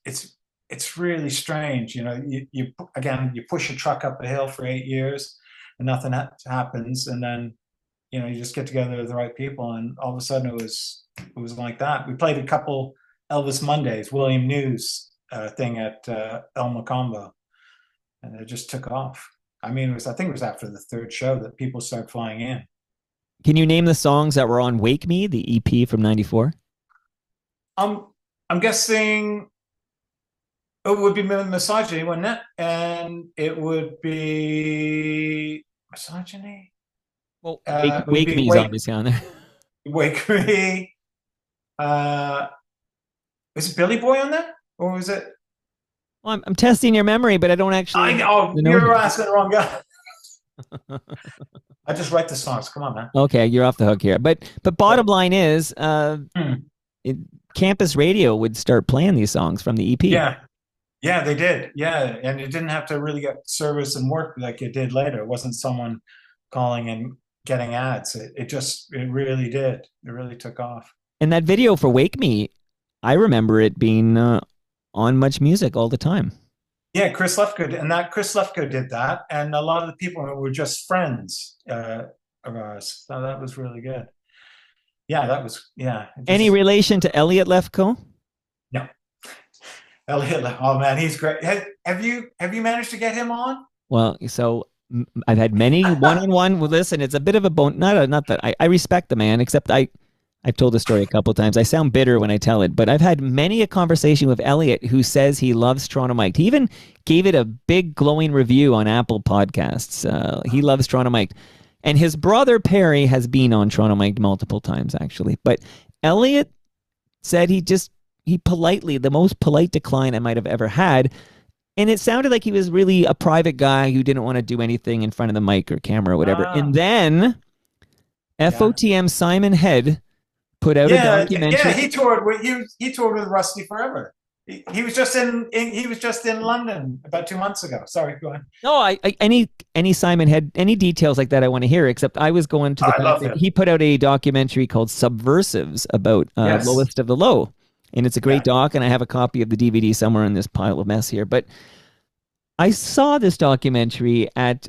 It's really strange. You push a truck up a hill for 8 years and nothing happens. And then, you just get together with the right people. And all of a sudden it was like that. We played a couple Elvis Mondays, William News thing at El Macombo, and it just took off. I think it was after the 3rd show that people started flying in. Can you name the songs that were on Wake Me, the EP from '94? I'm guessing it would be Misogyny, wouldn't it? And it would be Misogyny. Well, Wake Me is obviously on there. Wake Me. Is it Billy Boy on that, or was it? Well, I'm testing your memory, but I don't actually. I know you're asking the wrong guy. I just write the songs. Come on, man. Okay, you're off the hook here. But bottom line is, Campus Radio would start playing these songs from the EP. Yeah, they did. Yeah, and it didn't have to really get service and work like it did later. It wasn't someone calling and getting ads. It really did. It really took off. And that video for Wake Me, I remember it being on Much Music all the time. Yeah, Chris Lefko did that, and a lot of the people were just friends of ours. So that was really good. Yeah, that was Any relation to Elliot Lefko? No. Elliot, oh man, he's great. Have you managed to get him on? Well, so I've had many one-on-one with this, and it's a bit of a bone. Not that I respect the man, except I've told the story a couple of times. I sound bitter when I tell it, but I've had many a conversation with Elliot, who says he loves Toronto Mike. He even gave it a big glowing review on Apple Podcasts. He loves Toronto Mike. And his brother Perry has been on Toronto Mike multiple times, actually. But Elliot said he politely, the most polite decline I might have ever had. And it sounded like he was really a private guy who didn't want to do anything in front of the mic or camera or whatever. And then FOTM Simon Head put out a documentary. Yeah, he toured with Rusty forever. He was just in London about 2 months ago. Sorry, go on. No, any Simon Head, any details like that I want to hear, except I was going to the fact that he put out a documentary called Subversives about Lowest of the Low. And it's a great doc, and I have a copy of the DVD somewhere in this pile of mess here. But I saw this documentary at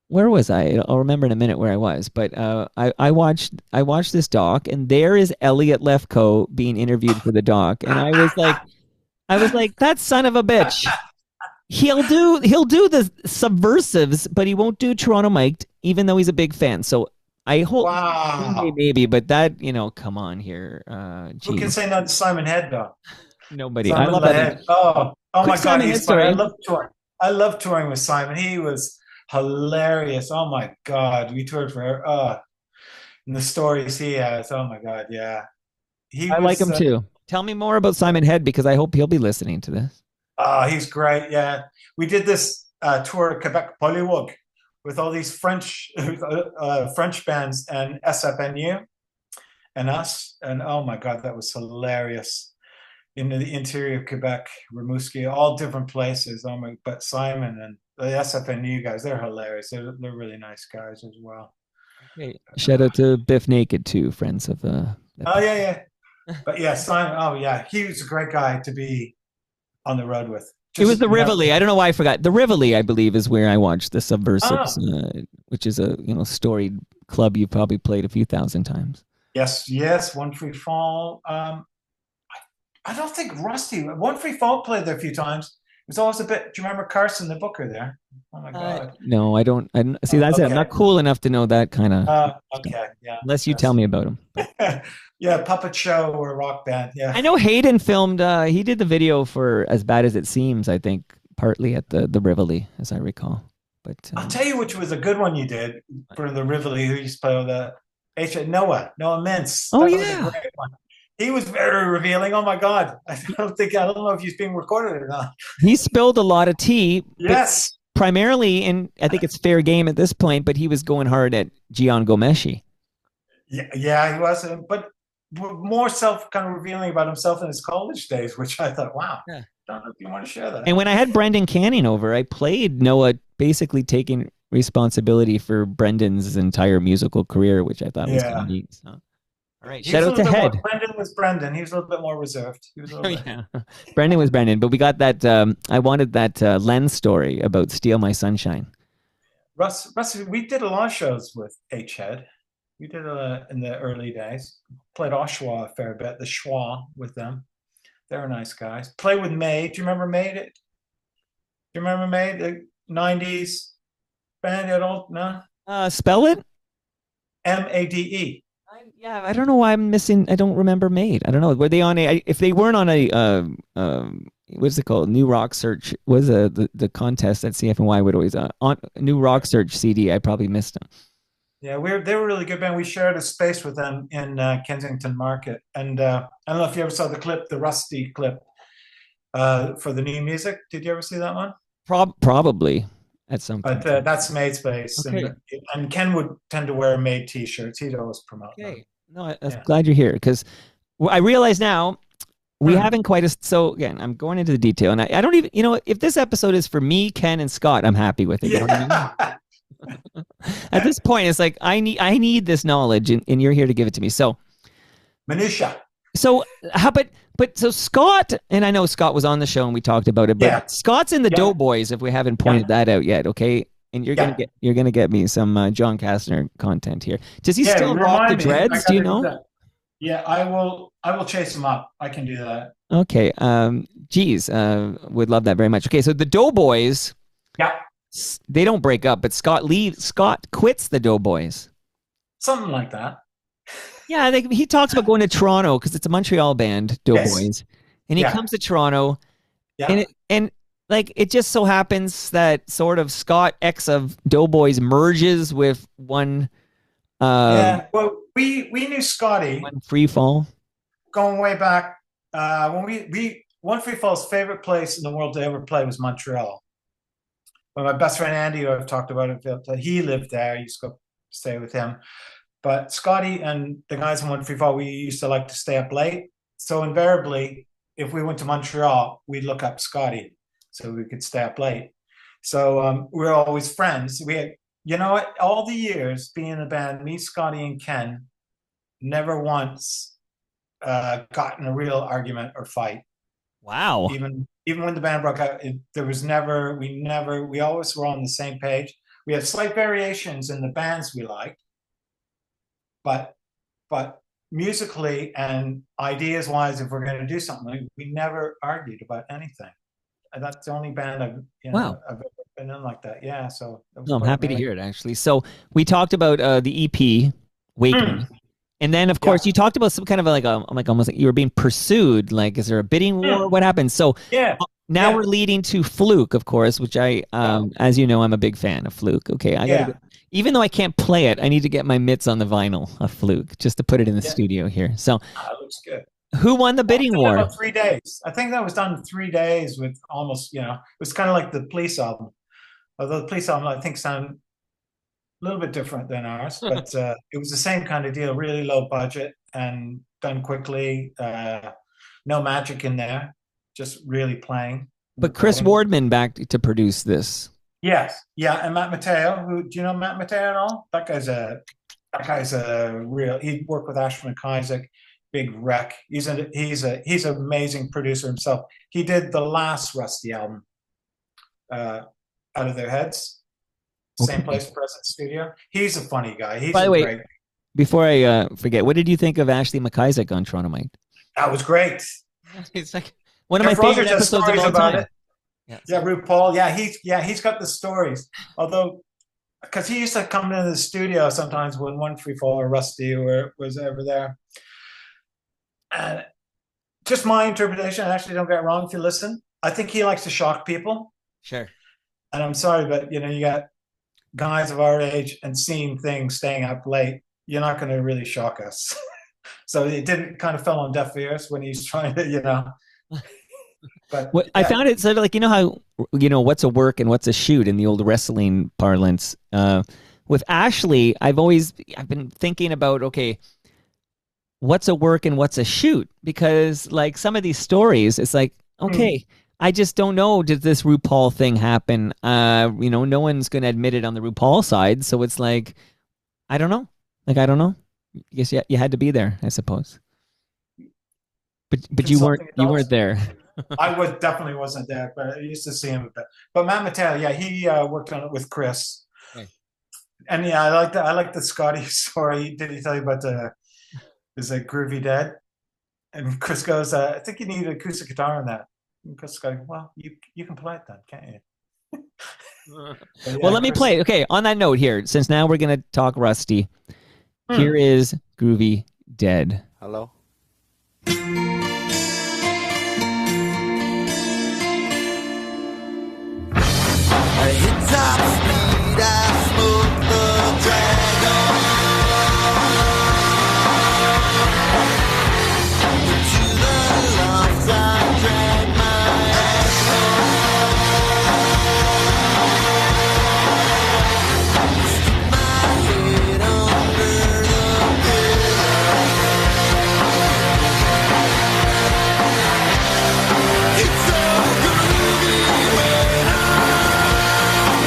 where was I? I'll remember in a minute where I was. But I watched this doc, and there is Elliot Lefko being interviewed for the doc, and I was like, that son of a bitch. He'll do the Subversives, but he won't do Toronto Mike, even though he's a big fan. So I hope maybe, but that, come on here. Who can say no to Simon Head, though? Nobody. Simon I love Head. Oh my God, he's fun. I love touring with Simon. He was hilarious. Oh my God, we toured for and the stories he has. Oh my God, yeah. I like him too. Tell me more about Simon Head, because I hope he'll be listening to this. Oh, he's great. Yeah, we did this tour of Quebec Polywog with all these French bands and SFNU and us. And oh my God, that was hilarious. In the interior of Quebec, Rimouski, all different places. But Simon and the SFNU guys, they're hilarious. They're really nice guys as well. Okay. Shout out to Biff Naked too, friends of yeah. But yeah, Simon, he was a great guy to be on the road with. It was the Rivoli. I don't know why I forgot. The Rivoli, I believe, is where I watched the Subversives, which is a storied club you've probably played a few thousand times. Yes. One Free Fall. I don't think Rusty. One Free Fall played there a few times. It was always a bit. Do you remember Carson the Booker there? Oh my God. No, I don't. See, that's it. I'm not cool enough to know that kind of. Okay, yeah. Unless you tell me about him. Yeah, Puppet Show or a rock band. Yeah. I know Hayden filmed. He did the video for As Bad as It Seems. I think partly at the Rivoli, as I recall. But I'll tell you which was a good one you did for the Rivoli. Who used to play with the Noah Mintz. Oh, that yeah. Was a great one. He was very revealing. Oh my God. I don't know if he's being recorded or not. He spilled a lot of tea. Yes. Primarily, and I think it's fair game at this point, but he was going hard at Gian Gomeshi. Yeah, he was. But more kind of revealing about himself in his college days, which I thought, wow. Yeah. I don't know if you want to share that. And when I had Brendan Canning over, I played Noah basically taking responsibility for Brendan's entire musical career, which I thought was kind of neat. So. All right, shout out to Head. Brendan was Brendan. He was a little bit more reserved. Brendan was Brendan, but we got that. I wanted that Len story about Steal My Sunshine. Russ, we did a lot of shows with H Head. We did in the early days. Played Oshawa a fair bit. The Schwa with them. They were nice guys. Played with May. Do you remember May? Do you remember May? The 90s band at all? No. Spell it. MADE. Yeah, I don't know why I'm missing. I don't remember Made. I don't know. Were they on if they weren't on what's it called? New Rock Search was the contest that CFNY would always on New Rock Search CD. I probably missed them. Yeah, they were a really good band. We shared a space with them in Kensington Market, and I don't know if you ever saw the Rusty clip for the new music. Did you ever see that one? Probably. At some point. But that's Maid's space. Okay. And Ken would tend to wear Maid t-shirts. He'd always promote them. No, I'm glad you're here, because I realize now we haven't quite so again, I'm going into the detail, and I don't even, if this episode is for me, Ken, and Scott, I'm happy with it. You know what I mean? At this point, it's like I need this knowledge, and you're here to give it to me. So Minutia. So how but so Scott, and I know Scott was on the show and we talked about it, but Yeah. Scott's in the Yeah. Doughboys if we haven't pointed that out yet, okay? And you're Yeah. gonna get me some John Kastner content here. Does he Yeah, still rock the remind me. dreads? I Do you gotta do know? that. Yeah, I will chase him up. I can do that. Okay. Geez, would love that very much. Okay, so the Doughboys, Yeah, they don't break up, but Scott quits the Doughboys. something like that. Yeah, he talks about going to Toronto because it's a Montreal band, Doughboys, and he Yeah. comes to Toronto, Yeah. and like it just so happens that sort of Scott X of Doughboys merges with one Yeah. Well, we knew Scotty one free fall. going way back when we One Free Fall's favorite place in the world to ever play was Montreal. Well, my best friend Andy, who I've talked about it, he lived there. I used to go stay with him. But Scotty and the guys in One Free Fall, we used to like to stay up late. So invariably, if we went to Montreal, we'd look up Scotty so we could stay up late. So we were always friends. We had, you know what, all the years being in the band, me, Scotty, and Ken never once got in a real argument or fight. Wow. Even when the band broke up, we always were on the same page. We had slight variations in the bands we liked, but musically and ideas wise, if we're going to do something, we never argued about anything. And that's the only band I've ever been in like that. Yeah, so No, I'm happy to hear it actually. So we talked about the EP Waking. And then, of course, you talked about some kind of like almost like you were being pursued. Like, is there a bidding war? What happened? So now we're leading to Fluke, of course, which I, as you know, I'm a big fan of Fluke. Okay, even though I can't play it, I need to get my mitts on the vinyl of Fluke just to put it in the studio here. So, it looks good. Who won the bidding war? About 3 days. I think that was done in 3 days with almost, it was kind of like the Police album. Although the Police album, I think, sounded a little bit different than ours, but it was the same kind of deal, really low budget and done quickly. No magic in there, just really playing. But Chris Wardman back to produce this. Yes, yeah, and Matt Mateo. Do you know Matt Mateo at all? That guy's a real. He worked with Ashman Isaac, big wreck. He's an amazing producer himself. He did the last Rusty album, Out of Their Heads. Same place, Present Studio. He's a funny guy. He's By the way, great. Before I forget, what did you think of Ashley McIsaac on Toronto Mike? That was great. It's like one of my favorite episodes of all time. Yeah, RuPaul. Yeah, he's got the stories. Although, because he used to come into the studio sometimes when One Free Fall or Rusty was ever there. And just my interpretation. Actually, don't get it wrong if you listen. I think he likes to shock people. Sure. And I'm sorry, but you got guys of our age and seeing things, staying up late. You're not going to really shock us. So it didn't kind of fell on deaf ears when he's trying to, But I found it sort of like, how, what's a work and what's a shoot in the old wrestling parlance. With Ashley, I've been thinking about, okay, what's a work and what's a shoot? Because like some of these stories, it's like, okay, I just don't know. Did this RuPaul thing happen? No one's going to admit it on the RuPaul side. So it's like, I don't know. I don't know. I guess you had to be there, I suppose. But you weren't there. I definitely wasn't there, but I used to see him a bit. But Matt Mattel, he worked on it with Chris. Okay. And I like the Scotty story. Did he tell you about is it Groovy Dead? And Chris goes, I think you need an acoustic guitar on that. And Chris goes, well, you can play it then, can't you? Well, let me play. Okay, on that note here, since now we're going to talk Rusty, here is Groovy Dead. Hello? I hit top speed, I smoke the dragon. To the loft, I drag my ass home. Stick my head under the pillow. It's so groovy when I'm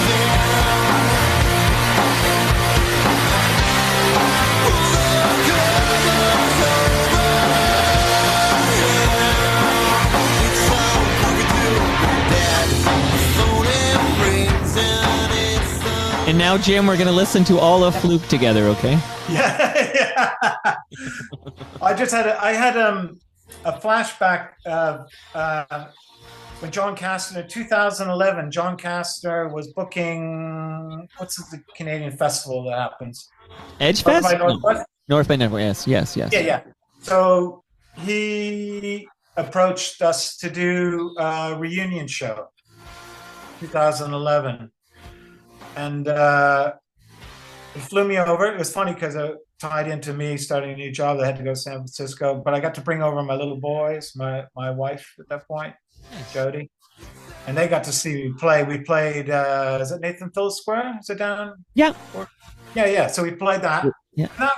there. And now, Jim, we're going to listen to all of Fluke together, okay? Yeah. I had a flashback of when John Castner, 2011, John Castner was booking, what's the Canadian festival that happens? Edge Fest? North by Northwest? North by Northwest, yes. Yeah. So he approached us to do a reunion show, 2011. And he flew me over. It was funny because it tied into me starting a new job. I had to go to San Francisco, but I got to bring over my little boys, my wife at that point, Jody, and they got to see me play. We played, is it Nathan Phillips Square? Is it down? Yeah. Yeah. So we played that. Yeah. And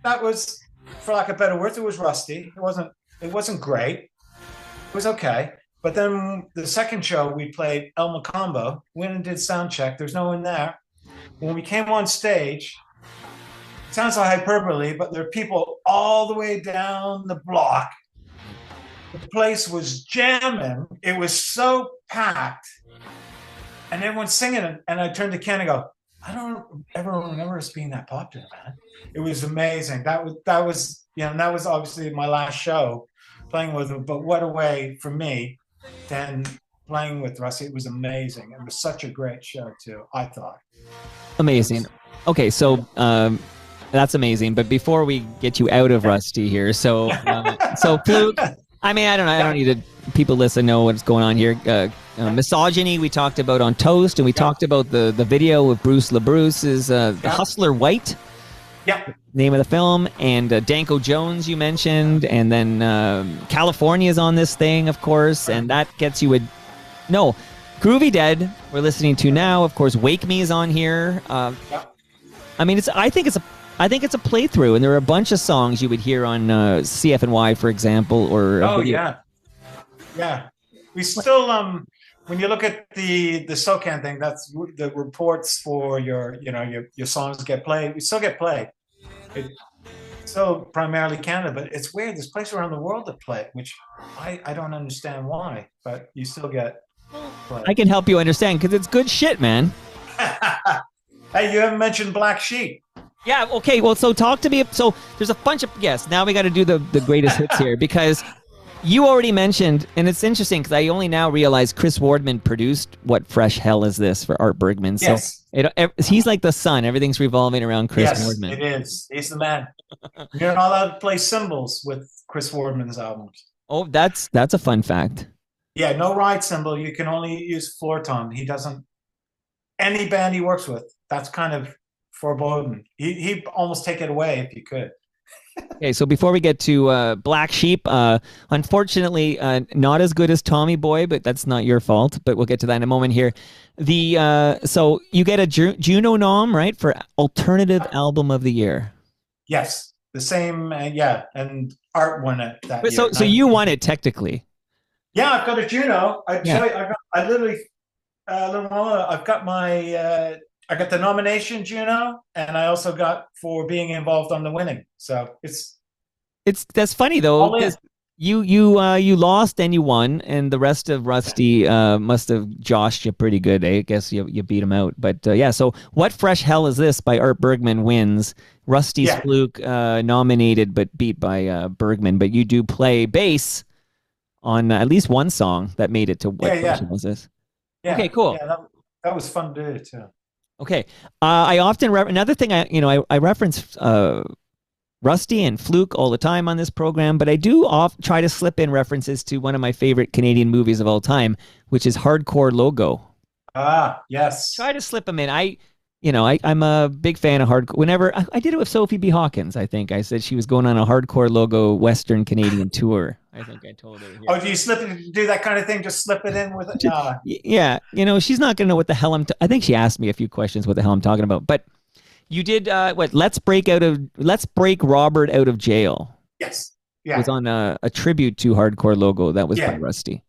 that was, for lack of better words, it was rusty. It wasn't great. It was okay. But then the second show we played El Macombo. Went and did sound check. There's no one there. When we came on stage, it sounds like hyperbole, but there are people all the way down the block. The place was jamming. It was so packed. And everyone's singing. And I turned to Ken and go, I don't ever remember us being that popular, man. It was amazing. That was obviously my last show playing with him. But what a way for me than playing with Rusty. It was amazing. It was such a great show too, I thought. Amazing. Okay, so that's amazing. But before we get you out of Rusty here, so Fluke, I mean, I don't need to, people listen know what's going on here. Misogyny we talked about on Toast, and we talked about the video with Bruce LaBruce's The Hustler White. Yeah. Name of the film, and Danko Jones you mentioned, and then California's on this thing, of course, and that gets you Groovy Dead we're listening to now, of course. Wake Me is on here. I mean, I think it's a playthrough, and there are a bunch of songs you would hear on CFNY, for example, or yeah. We still when you look at the SOCAN thing, that's the reports for your songs get played. We still get played. It's still primarily Canada, but it's weird. There's places around the world that play it, which I don't understand why, but you still get played. I can help you understand because it's good shit, man. Hey, you haven't mentioned Black Sheep. Yeah, okay, well, so talk to me. So there's a bunch of, now we got to do the greatest hits here, because you already mentioned, and it's interesting because I only now realize Chris Wardman produced What Fresh Hell Is This for Art Bergman. So he's like the sun. Everything's revolving around Chris Wardman. It is. He's the man. You're not allowed to play cymbals with Chris Wardman's albums. Oh, that's a fun fact. Yeah, no ride cymbal. You can only use floor tom. He doesn't. Any band he works with, that's kind of forbidden. He'd almost take it away if he could. Okay, so before we get to Black Sheep, unfortunately, not as good as Tommy Boy, but that's not your fault. But we'll get to that in a moment here. So you get a Juno nom, right, for Alternative Album of the Year. Yes, the same. And Art won it that year. So you won it technically. Yeah, I've got a Juno. I've got my. I got the nomination Juno, and I also got for being involved on the winning. So that's funny though, because you lost and you won, and the rest of Rusty must have joshed you pretty good. I guess you beat him out. But so What Fresh Hell Is This by Art Bergman wins. Rusty's Fluke nominated but beat by Bergman. But you do play bass on at least one song that made it to What Fresh Hell Is This. Yeah. Okay, cool. Yeah, that was fun to do too. Okay. I often another thing I reference Rusty and Fluke all the time on this program, but I do try to slip in references to one of my favorite Canadian movies of all time, which is Hardcore Logo. Ah, yes. Try to slip them in. I'm a big fan of hardcore. Whenever I did it with Sophie B. Hawkins, I think I said she was going on a Hardcore Logo Western Canadian tour. I think I told her. Here. Oh, do you do that kind of thing? Just slip it in with it? Yeah. She's not going to know what the hell I think she asked me a few questions what the hell I'm talking about. But you did, Let's Break Robert Out of Jail. Yes. Yeah. It was on a tribute to Hardcore Logo. That was by Rusty.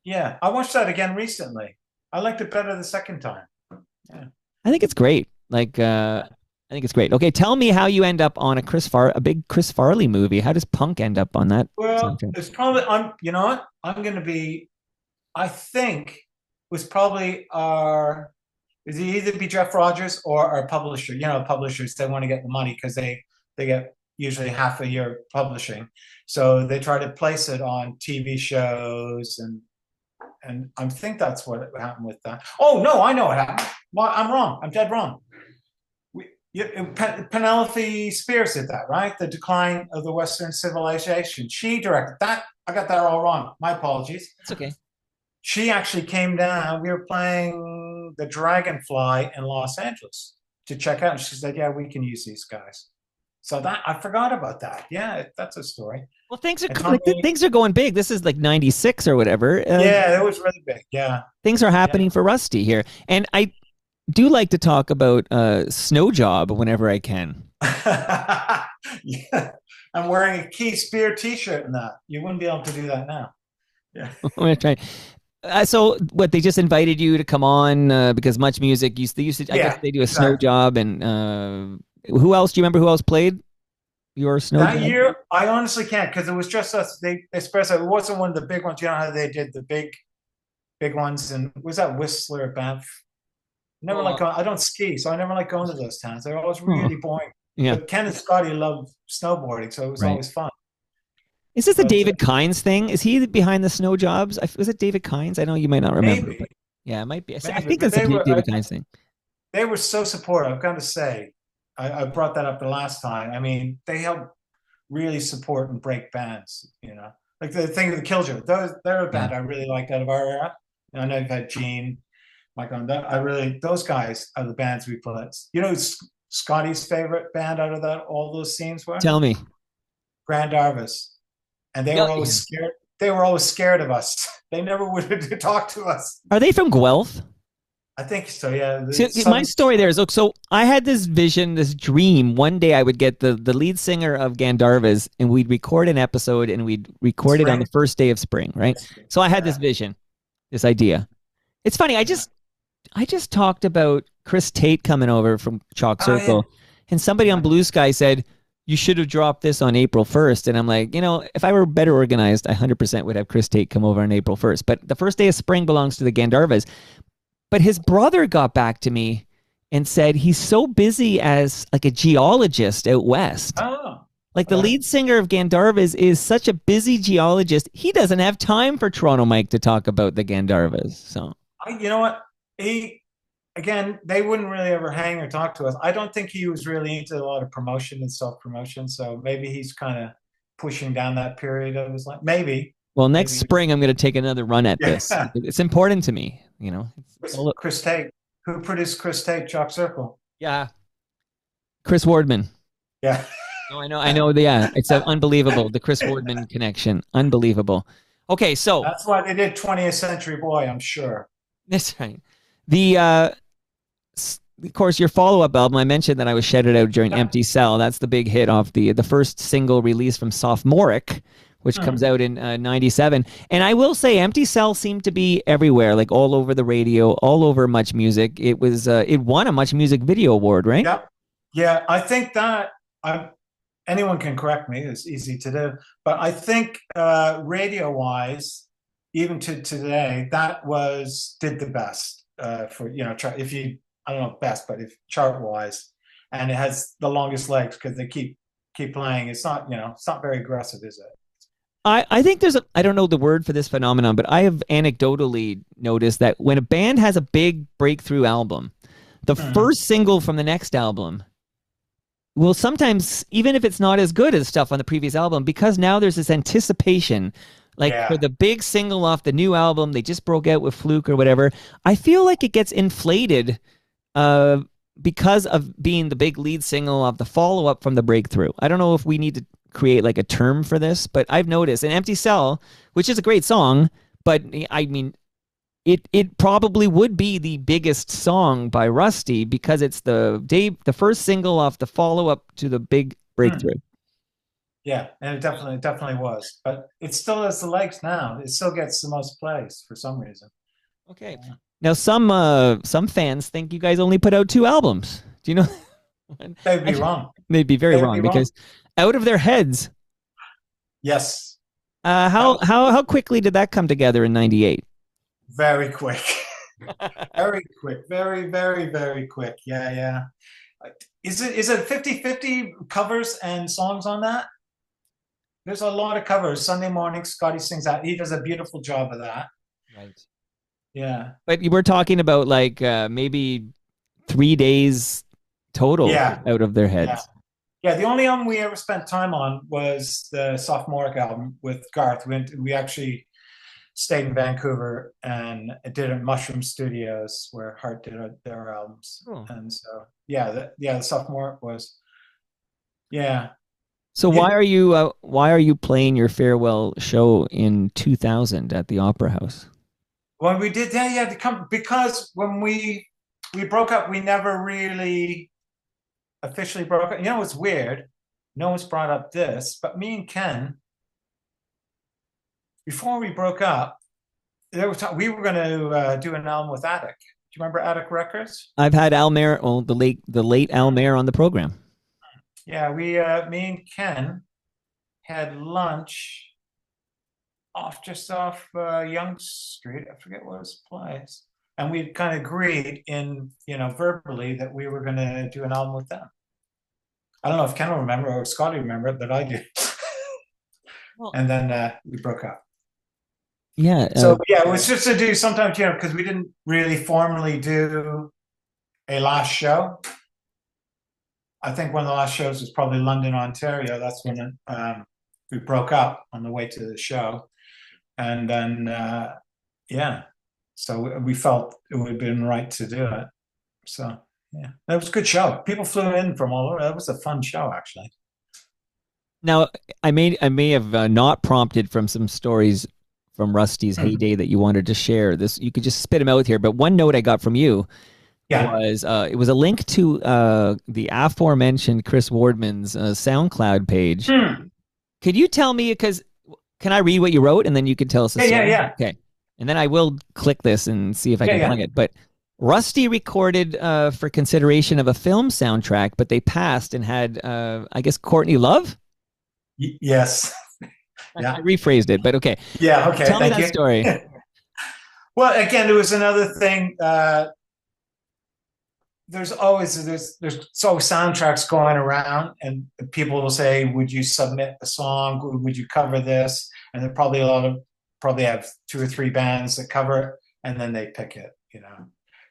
Yeah. I watched that again recently. I liked it better the second time. Yeah. I think it's great. I think it's great. Okay, tell me how you end up on a big Chris Farley movie. How does Punk end up on that? Well, it's probably I think it was probably our Is either be Jeff Rogers or our publisher. You know, publishers, they want to get the money because they get usually half a year publishing, so they try to place it on TV shows, and I think that's what happened with that. Oh no, I know what happened. Well, I'm wrong. I'm dead wrong. Penelope Spears did that, right? The Decline of the Western Civilization. She directed that. I got that all wrong. My apologies. It's okay. She actually came down. We were playing the Dragonfly in Los Angeles to check out, and she said, "Yeah, we can use these guys." So that I forgot about that. Yeah, that's a story. Well, things are going big. This is like 96 or whatever. Yeah, it was really big. Yeah. Things are happening for Rusty here. And I do like to talk about Snow Job whenever I can. Yeah. I'm wearing a Key Spear t-shirt in that. You wouldn't be able to do that now. Yeah. I'm going to try. So what, they just invited you to come on because Much Music I guess they do a Snow Job, and who else? Do you remember who else played your Snow Job? That year, I honestly can't, because it was just us. They expressed it wasn't one of the big ones. You know how they did the big ones, and was that Whistler, Banff? Never like going, I don't ski, so I never like going to those towns. They're always really boring. Yeah. But Ken and Scotty loved snowboarding, so it was always fun. Is this the David Kynes thing? Is he behind the Snow Jobs? Was it David Kynes? I know you might not remember. Maybe. But yeah, it might be. Maybe, I think it's a David Kynes thing. They were so supportive. I've got to say, I brought that up the last time. I mean, they help really support and break bands. You know, like the thing of the Killjoy. They're a band I really liked out of our era. And I know you've had Gene, Michael. Those guys are the bands we put. You know, Scotty's favorite band out of all those scenes were? Tell me. Grand Arvis. And they were always scared. They were always scared of us. They never would talk to us. Are they from Guelph? I think so, yeah. My story there is, look, so I had this vision, this dream. One day I would get the lead singer of Gandharvas, and we'd record an episode, and we'd record it on the first day of spring, right? So I had this vision, this idea. It's funny, I just talked about Chris Tate coming over from Chalk Circle, and somebody on Blue Sky said, you should have dropped this on April 1st. And I'm like, you know, if I were better organized, I 100% would have Chris Tate come over on April 1st. But the first day of spring belongs to the Gandharvas. But his brother got back to me and said he's so busy as like a geologist out west. Oh. Like the lead singer of Gandharvas is such a busy geologist. He doesn't have time for Toronto Mike to talk about the Gandharvas. So you know what? Again, they wouldn't really ever hang or talk to us. I don't think he was really into a lot of promotion and self-promotion. So maybe he's kind of pushing down that period of his life. Maybe. Well, next spring, I'm going to take another run at this. It's important to me, you know. Chris Tate. Who produced Chris Tate, Chalk Circle? Yeah. Chris Wardman. Yeah. Oh, I know. Yeah, it's unbelievable. The Chris Wardman connection. Unbelievable. Okay, so. That's why they did 20th Century Boy, I'm sure. That's right. Of course, your follow-up album, I mentioned that I was shouted out during Empty Cell. That's the big hit off the first single release from Sophomoric, which comes out in 97. And I will say Empty Cell seemed to be everywhere, like all over the radio, all over Much Music. It was it won a Much Music Video Award, right? Yeah. I think that anyone can correct me. It's easy to do. But I think radio-wise, even to today, that did the best for, you know, if you, I don't know best, but if chart-wise, and it has the longest legs because they keep playing. It's not, you know, it's not very aggressive, is it? I think I don't know the word for this phenomenon, but I have anecdotally noticed that when a band has a big breakthrough album, the first single from the next album will sometimes, even if it's not as good as stuff on the previous album, because now there's this anticipation, like for the big single off the new album, they just broke out with Fluke or whatever. I feel like it gets inflated because of being the big lead single of the follow-up from the breakthrough. I don't know if we need to create like a term for this, but I've noticed an Empty Cell, which is a great song, but I mean, it probably would be the biggest song by Rusty because it's the first single off the follow-up to the big breakthrough. Yeah, and it definitely was. But it still has the legs now. It still gets the most plays for some reason. Okay. Now some fans think you guys only put out 2 albums. Do you know? They'd be wrong. They'd be very wrong because Out of Their Heads. Yes. How quickly did that come together in '98? Very quick. Very quick, very, very, very quick. Yeah, yeah. Is it 50-50 covers and songs on that? There's a lot of covers. Sunday morning, Scotty sings that. He does a beautiful job of that. Right. Yeah. But you were talking about like maybe 3 days total Yeah. out of their Yeah. heads. Yeah. The only album we ever spent time on was the sophomoric album with Garth. We actually stayed in Vancouver and did it at Mushroom Studios where Heart did their albums. Oh. And so, yeah, the sophomoric was, yeah. So why are you playing your farewell show in 2000 at the Opera House? Well, we did, yeah, to come because when we broke up, we never really officially broke up. You know, it's weird. No one's brought up this, but me and Ken, before we broke up, we were going to do an album with Attic. Do you remember Attic Records? I've had Al Mayer, the late Al Mayer on the program. Yeah, me and Ken had lunch just off Young Street. I forget what his place. And we kind of agreed verbally that we were going to do an album with them. I don't know if Ken will remember or Scotty remember it, but I do. Well, and then we broke up. Yeah. So yeah, it was just to do sometimes, because we didn't really formally do a last show. I think one of the last shows was probably London, Ontario. That's when we broke up on the way to the show. And then, so we felt it would have been right to do it. So, yeah, that was a good show. People flew in from all over. That was a fun show, actually. Now, I may have not prompted from some stories from Rusty's heyday that you wanted to share. This, you could just spit them out here. But one note I got from you was it was a link to the aforementioned Chris Wardman's SoundCloud page. Could you tell me, because can I read what you wrote and then you can tell us the story? Yeah. Okay. And then I will click this and see if I can find it. But Rusty recorded for consideration of a film soundtrack, but they passed and had, I guess, Courtney Love? Yes. Yeah. I rephrased it, but okay. Yeah, okay. Tell me that story. Well, again, it was another thing. There's always soundtracks going around, and people will say, "Would you submit a song? Would you cover this?" And there are probably have 2 or 3 bands that cover it, and then they pick it.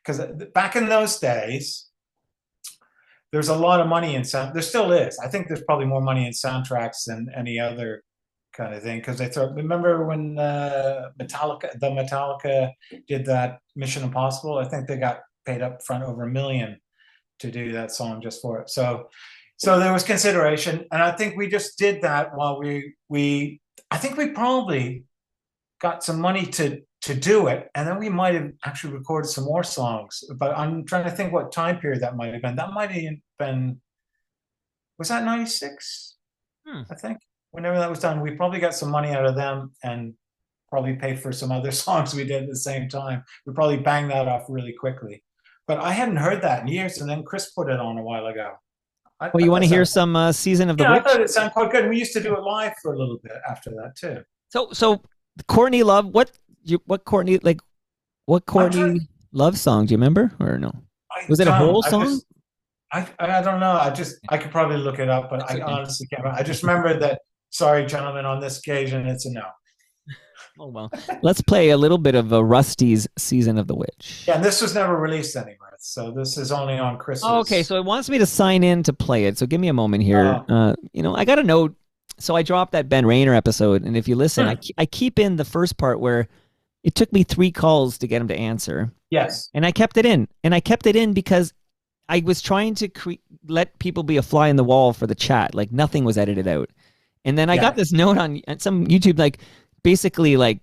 Because back in those days, there's a lot of money in sound. There still is. I think there's probably more money in soundtracks than any other kind of thing. Because remember when Metallica did that Mission Impossible? I think they got paid up front over $1 million to do that song just for it. So there was consideration, and I think we just did that while I think we probably got some money to do it, and then we might have actually recorded some more songs. But I'm trying to think what time period that might have been. That might have been, was that 96? I think whenever that was done, we probably got some money out of them and probably paid for some other songs we did at the same time. We probably banged that off really quickly. But I hadn't heard that in years, and then Chris put it on a while ago. Well, you want to hear some Season of the Witch? I thought it sounded quite good. We used to do it live for a little bit after that too. So Courtney Love, what Courtney Love song? Do you remember or no? Was it a whole song? I don't know. I could probably look it up, but I honestly can't remember. I just remember that. Sorry, gentlemen, on this occasion, it's a no. Oh, well, let's play a little bit of Rusty's Season of the Witch. Yeah, and this was never released anywhere, so this is only on Christmas. Oh, okay, so it wants me to sign in to play it, so give me a moment here. I got a note. So I dropped that Ben Rayner episode, and if you listen, I keep in the first part where it took me 3 calls to get him to answer. Yes. And I kept it in. And I kept it in because I was trying to let people be a fly in the wall for the chat. Like, nothing was edited out. And then I got this note on some YouTube, like, basically like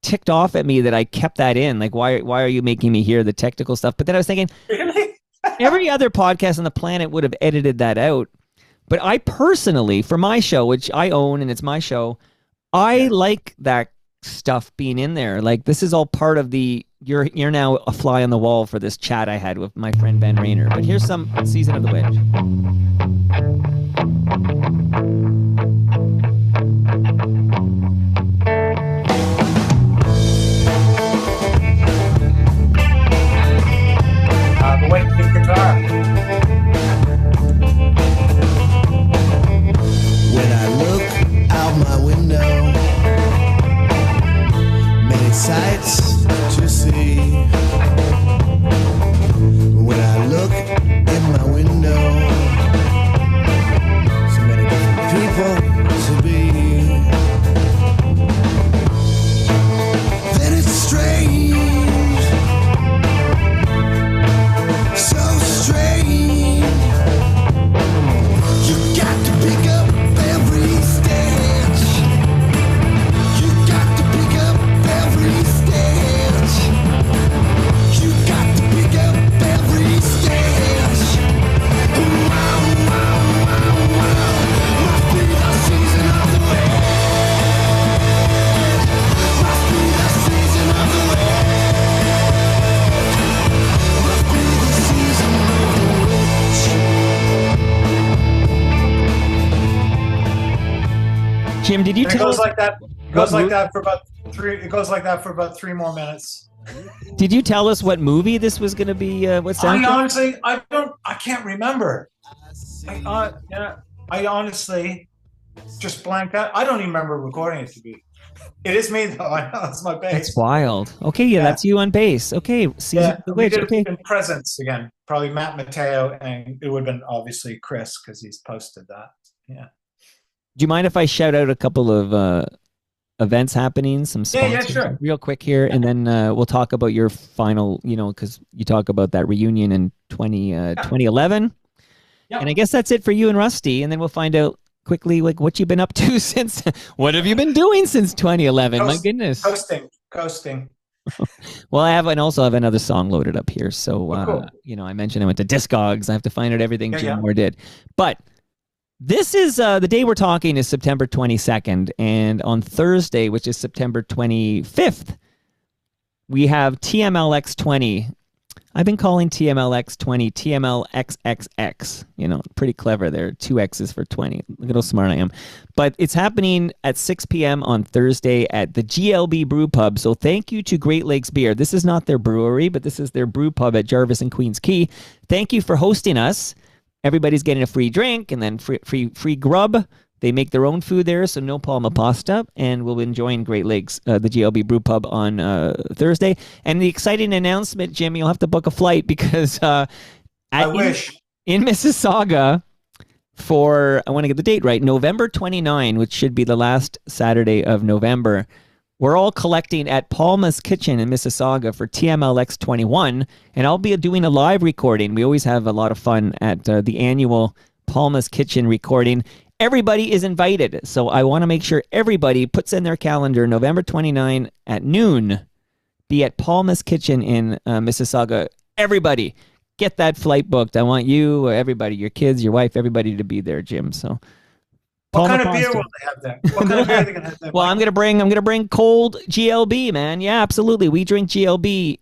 ticked off at me that I kept that in. Like, why are you making me hear the technical stuff? But then I was thinking, really? Every other podcast on the planet would have edited that out. But I personally, for my show, which I own and it's my show, I like that stuff being in there. Like, this is all part of you're now a fly on the wall for this chat I had with my friend Ben Rayner. But here's some Season of the Witch. Jim, did you And it tell goes us like that. what Goes like mo- that for about three. It goes like that for about 3 more minutes. Did you tell us what movie this was going to be? What I soundtrack? honestly, I don't, I can't remember. Yeah, I honestly just blanked out. I don't even remember recording it to be. It is me though. I know it's my bass. That's wild. Okay, yeah, Yeah. that's you on bass. Okay, Season Yeah, of the we Witch. did Okay. it in presence again. Probably Matt Mateo, and it would have been obviously Chris because he's posted that. Yeah. Do you mind if I shout out a couple of events happening, some Yeah, sponsors sure. real quick here, and then we'll talk about your final, because you talk about that reunion in 2011. Yeah. And I guess that's it for you and Rusty, and then we'll find out quickly like what you've been up to since, what have you been doing since 2011? My goodness. Coasting. Well, I also have another song loaded up here. So, cool. I mentioned I went to Discogs. I have to find out everything Jim Moore did. But this is the day we're talking is September 22nd. And on Thursday, which is September 25th, we have TMLX 20. I've been calling TMLX 20 TMLXXX. Pretty clever there. 2 X's for 20. Look at how smart I am. But it's happening at 6 p.m. on Thursday at the GLB Brew Pub. So thank you to Great Lakes Beer. This is not their brewery, but this is their brew pub at Jarvis and Queens Quay. Thank you for hosting us. Everybody's getting a free drink and then free grub. They make their own food there, so no palma pasta, and we'll be enjoying Great Lakes, the GLB Brew Pub on Thursday. And the exciting announcement, Jim, you'll have to book a flight because I wish. In Mississauga for, I want to get the date right, November 29, which should be the last Saturday of November, we're all collecting at Palma's Kitchen in Mississauga for TMLX 21, and I'll be doing a live recording. We always have a lot of fun at the annual Palma's Kitchen recording. Everybody is invited, so I want to make sure everybody puts in their calendar November 29 at noon. Be at Palma's Kitchen in Mississauga. Everybody, get that flight booked. I want you, everybody, your kids, your wife, everybody to be there, Jim. So, what kind of beer will they have there? What kind of beer are they gonna have there? Well, I'm gonna bring cold GLB, man. Yeah, absolutely. We drink GLB.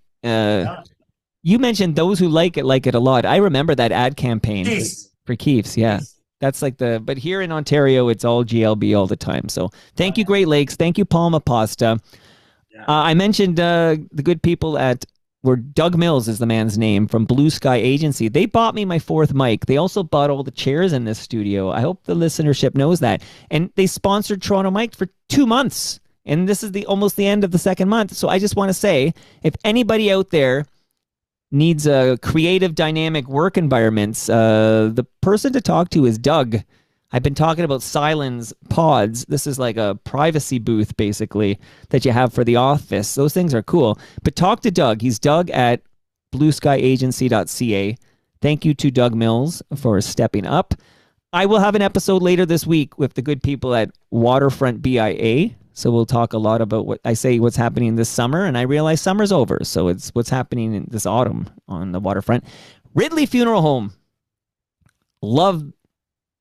You mentioned those who like it a lot. I remember that ad campaign for Keefs. Yeah. Keefs. That's like but here in Ontario, it's all GLB all the time. So thank you, Great Lakes. Thank you, Palma Pasta. Yeah. I mentioned the good people where Doug Mills is the man's name from Blue Sky Agency. They bought me my 4th mic. They also bought all the chairs in this studio. I hope the listenership knows that. And they sponsored Toronto Mic for 2 months. And this is almost the end of the 2nd month. So I just want to say, if anybody out there needs a creative, dynamic work environments, the person to talk to is Doug. I've been talking about Silence Pods. This is like a privacy booth, basically, that you have for the office. Those things are cool. But talk to Doug. He's Doug at blueskyagency.ca. Thank you to Doug Mills for stepping up. I will have an episode later this week with the good people at Waterfront BIA. So we'll talk a lot about what's happening this summer, and I realize summer's over, so it's what's happening in this autumn on the waterfront. Ridley Funeral Home. Love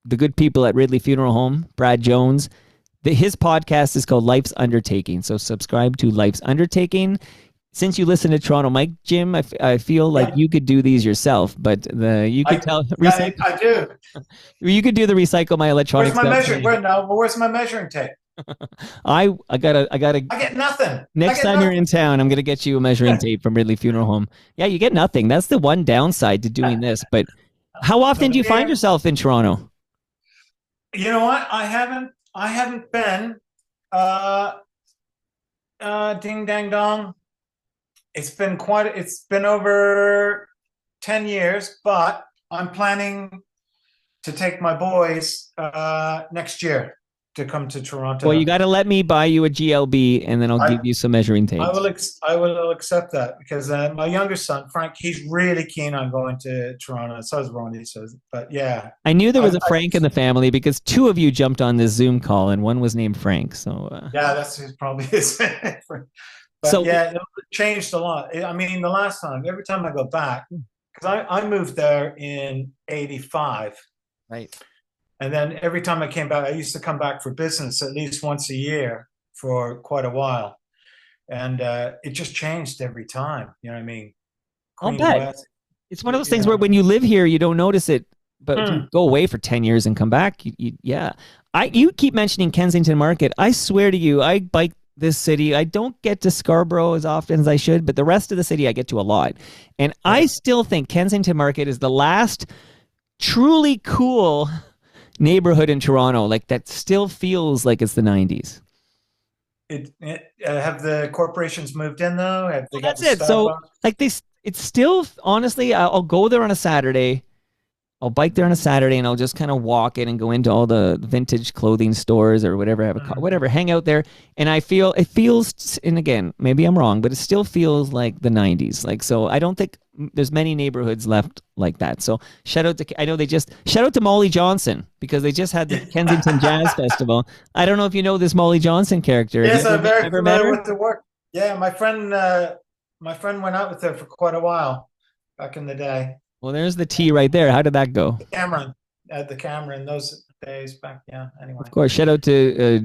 the good people at Ridley Funeral Home. Brad Jones. His podcast is called Life's Undertaking, so subscribe to Life's Undertaking. Since you listen to Toronto Mike, Jim, I feel like you could do these yourself, but you could tell. Yeah, I do. You could do the Recycle My Electronics. Where's my measuring tape? I gotta. I get nothing. Next time you're in town, I'm gonna get you a measuring tape from Ridley Funeral Home. Yeah, you get nothing. That's the one downside to doing this. But how often do you find yourself in Toronto? You know what? I haven't been. Ding dang dong. It's been over 10 years, but I'm planning to take my boys next year to come to Toronto. Well, you got to let me buy you a GLB, and then I'll give you some measuring tape. I will accept that because my younger son Frank, he's really keen on going to Toronto. So is Ronnie. But yeah, I knew there was a Frank in the family because 2 of you jumped on this Zoom call, and one was named Frank. So yeah, that's probably his. But yeah, it changed a lot. I mean, the last time, every time I go back, because I moved there in '85, right. And then every time I came back, I used to come back for business at least once a year for quite a while. And it just changed every time. You know what I mean? I'll bet. It's one of those things where when you live here, you don't notice it But if you Hmm. go away for 10 years and come back, yeah. You keep mentioning Kensington Market. I swear to you, I bike this city. I don't get to Scarborough as often as I should, but the rest of the city I get to a lot. And I Yeah. still think Kensington Market is the last truly cool neighborhood in Toronto. Like that still feels like it's the 90s. Have the corporations moved in though? Have they Well, got the that's it. So Starbucks? like this, it's still honestly, I'll go there on a Saturday. I'll bike there on a Saturday and I'll just kind of walk it and go into all the vintage clothing stores or whatever, have a car, Mhm. whatever, hang out there. And I feel it feels, and again, maybe I'm wrong, but it still feels like the 90s. Like, so I don't think there's many neighborhoods left like that. So shout out to, I know they just, shout out to Molly Johnson because they just had the Kensington Jazz Festival. I don't know if you know this Molly Johnson character. Have you Yes, I'm very ever met familiar her? with the work. Yeah, my friend went out with her for quite a while back in the day. Well, there's the T right there. How did that go? Cameron, at the Cameron, those days back. Yeah. Of Anyway. course, shout out to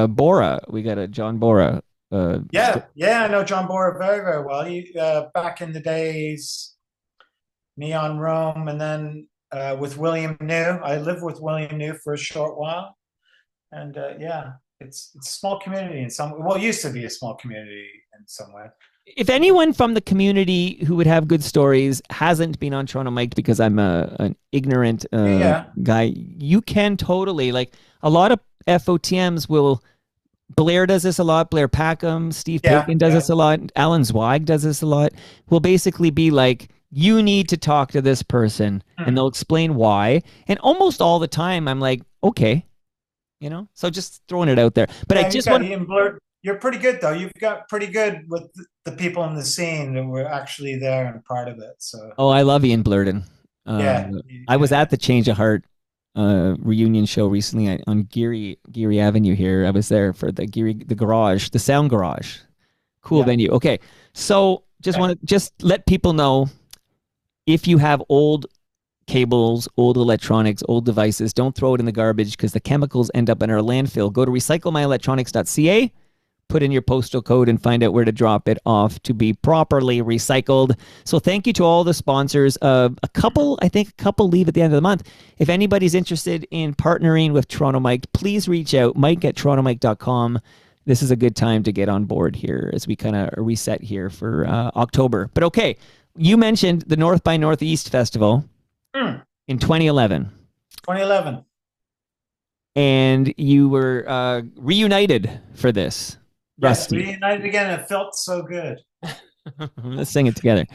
Bora. We got a John Bora. Yeah, yeah, I know John Boyer very, very well. He back in the days, Neon Rome, and then with William New. I lived with William New for a short while, and yeah, it's a small community in some. Well, it used to be a small community in some way. If anyone from the community who would have good stories hasn't been on Toronto Mike because I'm an ignorant Yeah, guy, you can totally like a lot of FOTMs will. Blair does this a lot. Blair Packham, Steve yeah, Paikin does yeah. this a lot. Alan Zweig does this a lot. Will basically be like, you need to talk to this person, and Hmm. they'll explain why. And almost all the time, I'm like, okay, So just throwing it out there. But I Yeah, you've just got want Ian Blurt. You're pretty good though. You've got pretty good with the people in the scene that were actually there and part of it. So Oh, I love Ian Blurden. yeah, I was yeah, at the Change of Heart reunion show recently on Geary Avenue here. I was there for the garage, the Sound Garage. Cool yeah. venue. Okay, so just Okay. want to just let people know if you have old cables, old electronics, old devices, don't throw it in the garbage because the chemicals end up in our landfill. Go to recyclemyelectronics.ca. Put in your postal code and find out where to drop it off to be properly recycled. So thank you to all the sponsors. I think a couple leave at the end of the month. If anybody's interested in partnering with Toronto Mike, please reach out, mike@torontomike.com. This is a good time to get on board here as we kind of reset here for October. But okay, you mentioned the North by Northeast Festival Hmm. in 2011. 2011. And you were reunited for this. Yes, Rusty. reunited again. It felt so good. Let's sing it together.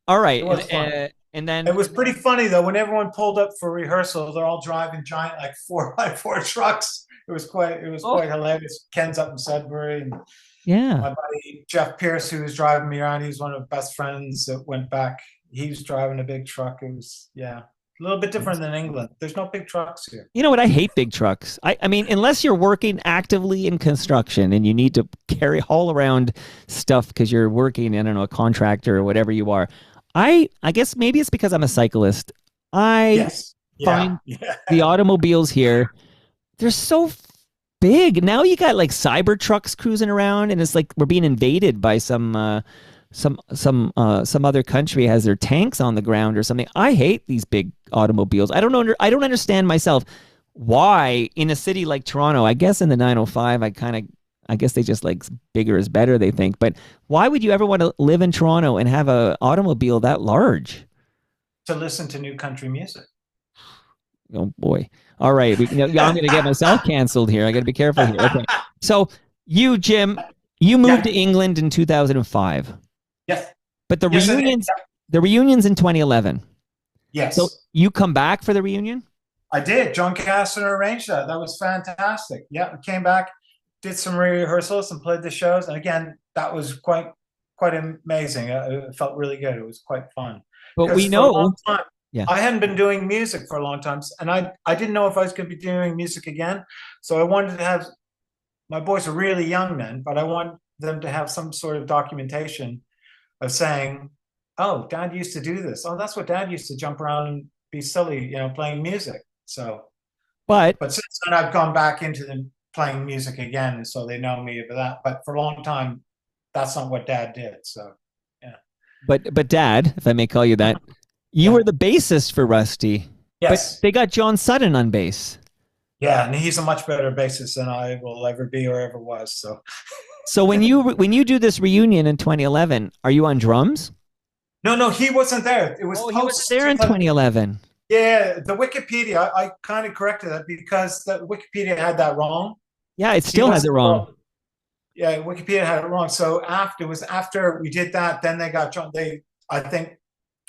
All right. It was fun. And then It was pretty funny though. When everyone pulled up for rehearsal, they're all driving giant like 4x4 trucks. It was quite hilarious. Ken's up in Sudbury, and yeah. my buddy Jeff Pierce, who was driving me around, he was one of the best friends that went back. He was driving a big truck. It was a little bit different than England. There's no big trucks here. You know what? I hate big trucks. I mean, unless you're working actively in construction and you need to haul around stuff because you're working, I don't know, a contractor or whatever you are. I guess maybe it's because I'm a cyclist. I Yes. find Yeah. the automobiles here, they're so big. Now you got like cyber trucks cruising around, and it's like we're being invaded by some other country has their tanks on the ground or something. I hate these big automobiles. I don't know. I don't understand myself why in a city like Toronto. I guess in the 905, I guess they just like bigger is better. They think, but why would you ever want to live in Toronto and have a automobile that large? To listen to new country music. Oh boy. All right. I'm going to get myself canceled here. I got to be careful here. Okay. So you, Jim, you moved to England in 2005, Yes. but the Yes, reunions in 2011. Yes. So you come back for the reunion? I did. John Castner arranged that. That was fantastic. Yeah, we came back, did some rehearsals and played the shows. And again, that was quite amazing. It felt really good. It was quite fun. But we Because for a long know, time, yeah. I hadn't been doing music for a long time, and I didn't know if I was going to be doing music again. So I wanted to have, my boys were really young then, but I want them to have some sort of documentation of saying, oh, Dad used to do this. Oh, that's what Dad used to jump around and be silly, playing music. So, but but since then I've gone back into them playing music again, so they know me for that. But for a long time, that's not what Dad did. So, yeah. But Dad, if I may call you that, you Yeah. were the bassist for Rusty But Yes. they got John Sutton on bass. Yeah, and he's a much better bassist than I will ever be or ever was. So So when you do this reunion in 2011, are you on drums? no, no, he wasn't there. It was Oh, he was post. there in 2011. Yeah, the Wikipedia. I kind of corrected that because the Wikipedia had that wrong. Yeah, it He still has it wasn't wrong. involved. Yeah, Wikipedia had it wrong. So after it was after we did that, then they got John. They, I think,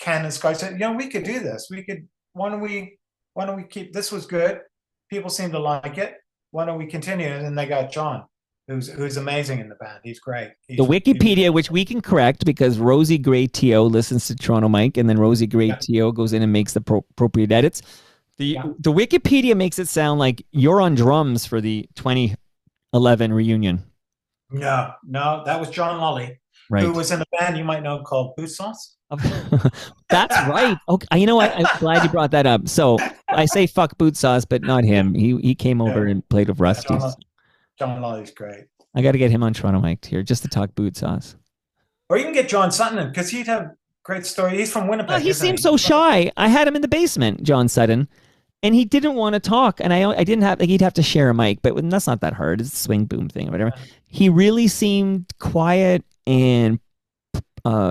Ken and Sky said, we could do this. We could. Why don't we keep? This was good. People seem to like it. Why don't we continue? And then they got John, who's amazing in the band. He's great. The Wikipedia, which we can correct because Rosie Gray TO listens to Toronto Mike, and then Rosie Gray TO goes in and makes the appropriate edits. The Wikipedia makes it sound like you're on drums for the 2011 reunion. No, that was John Lully, right, who was in a band you might know called Boot Sauce. That's right. Okay, you know what? I'm glad you brought that up. So I say fuck Boot Sauce, but not him. He came over and played with Rusty. John Lully's great. I got to get him on Toronto Mike here just to talk Boot Sauce. Or you can get John Sutton because he'd have great story. He's from Winnipeg. Oh, he seems so shy. I had him in the basement, John Sutton, and he didn't want to talk. And I didn't have, like, he'd have to share a mic, but that's not that hard. It's a swing boom thing or whatever. Yeah. He really seemed quiet and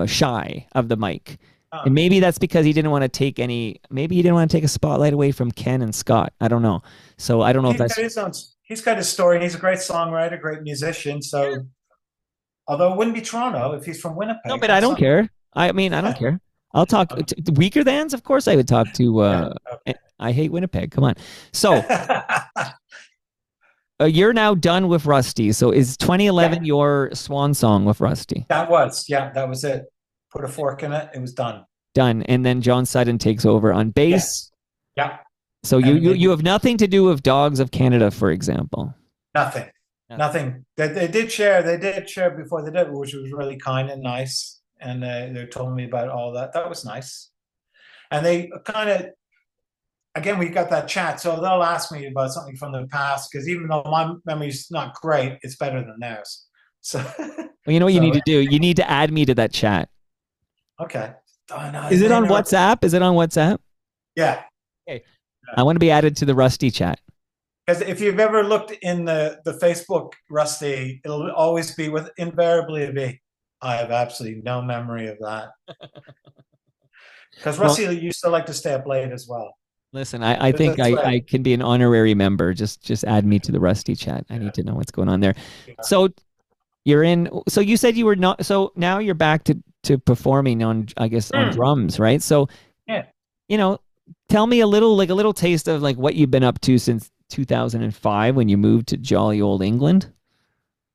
shy of the mic. Oh. And maybe that's because he didn't want to take maybe he didn't want to take a spotlight away from Ken and Scott. I don't know. So I don't know if that's. He's got his story. He's a great songwriter, great musician. So, although it wouldn't be Toronto if he's from Winnipeg. No, but I don't care. I mean, I don't care. I'll talk weaker thans. Of course, I would talk to. Okay. I hate Winnipeg. Come on. So, you're now done with Rusty. So, is 2011 your swan song with Rusty? That was it. Put a fork in it. It was done. Done, and then John Sutton takes over on bass. Yes. Yeah. So you have nothing to do with Dogs of Canada, for example. Nothing. They did share before they did, which was really kind and nice. And they told me about all that. That was nice. And they kind of, again, we got that chat. So they'll ask me about something from the past because even though my memory's not great, it's better than theirs. So, well, you know what you need to do? You need to add me to that chat. Okay. Oh, no, Is it on WhatsApp? Is it on WhatsApp? Yeah. Okay. I want to be added to the Rusty chat. Because if you've ever looked in the Facebook Rusty, it'll always be invariably be. I have absolutely no memory of that. Because Rusty used to like to stay up late as well. Listen, I think I can be an honorary member. Just add me to the Rusty chat. I need to know what's going on there. Yeah. So you're in. So you said you were not. So now you're back to performing on, I guess, on drums, right? So yeah, tell me a little taste of like what you've been up to since 2005 when you moved to jolly old England.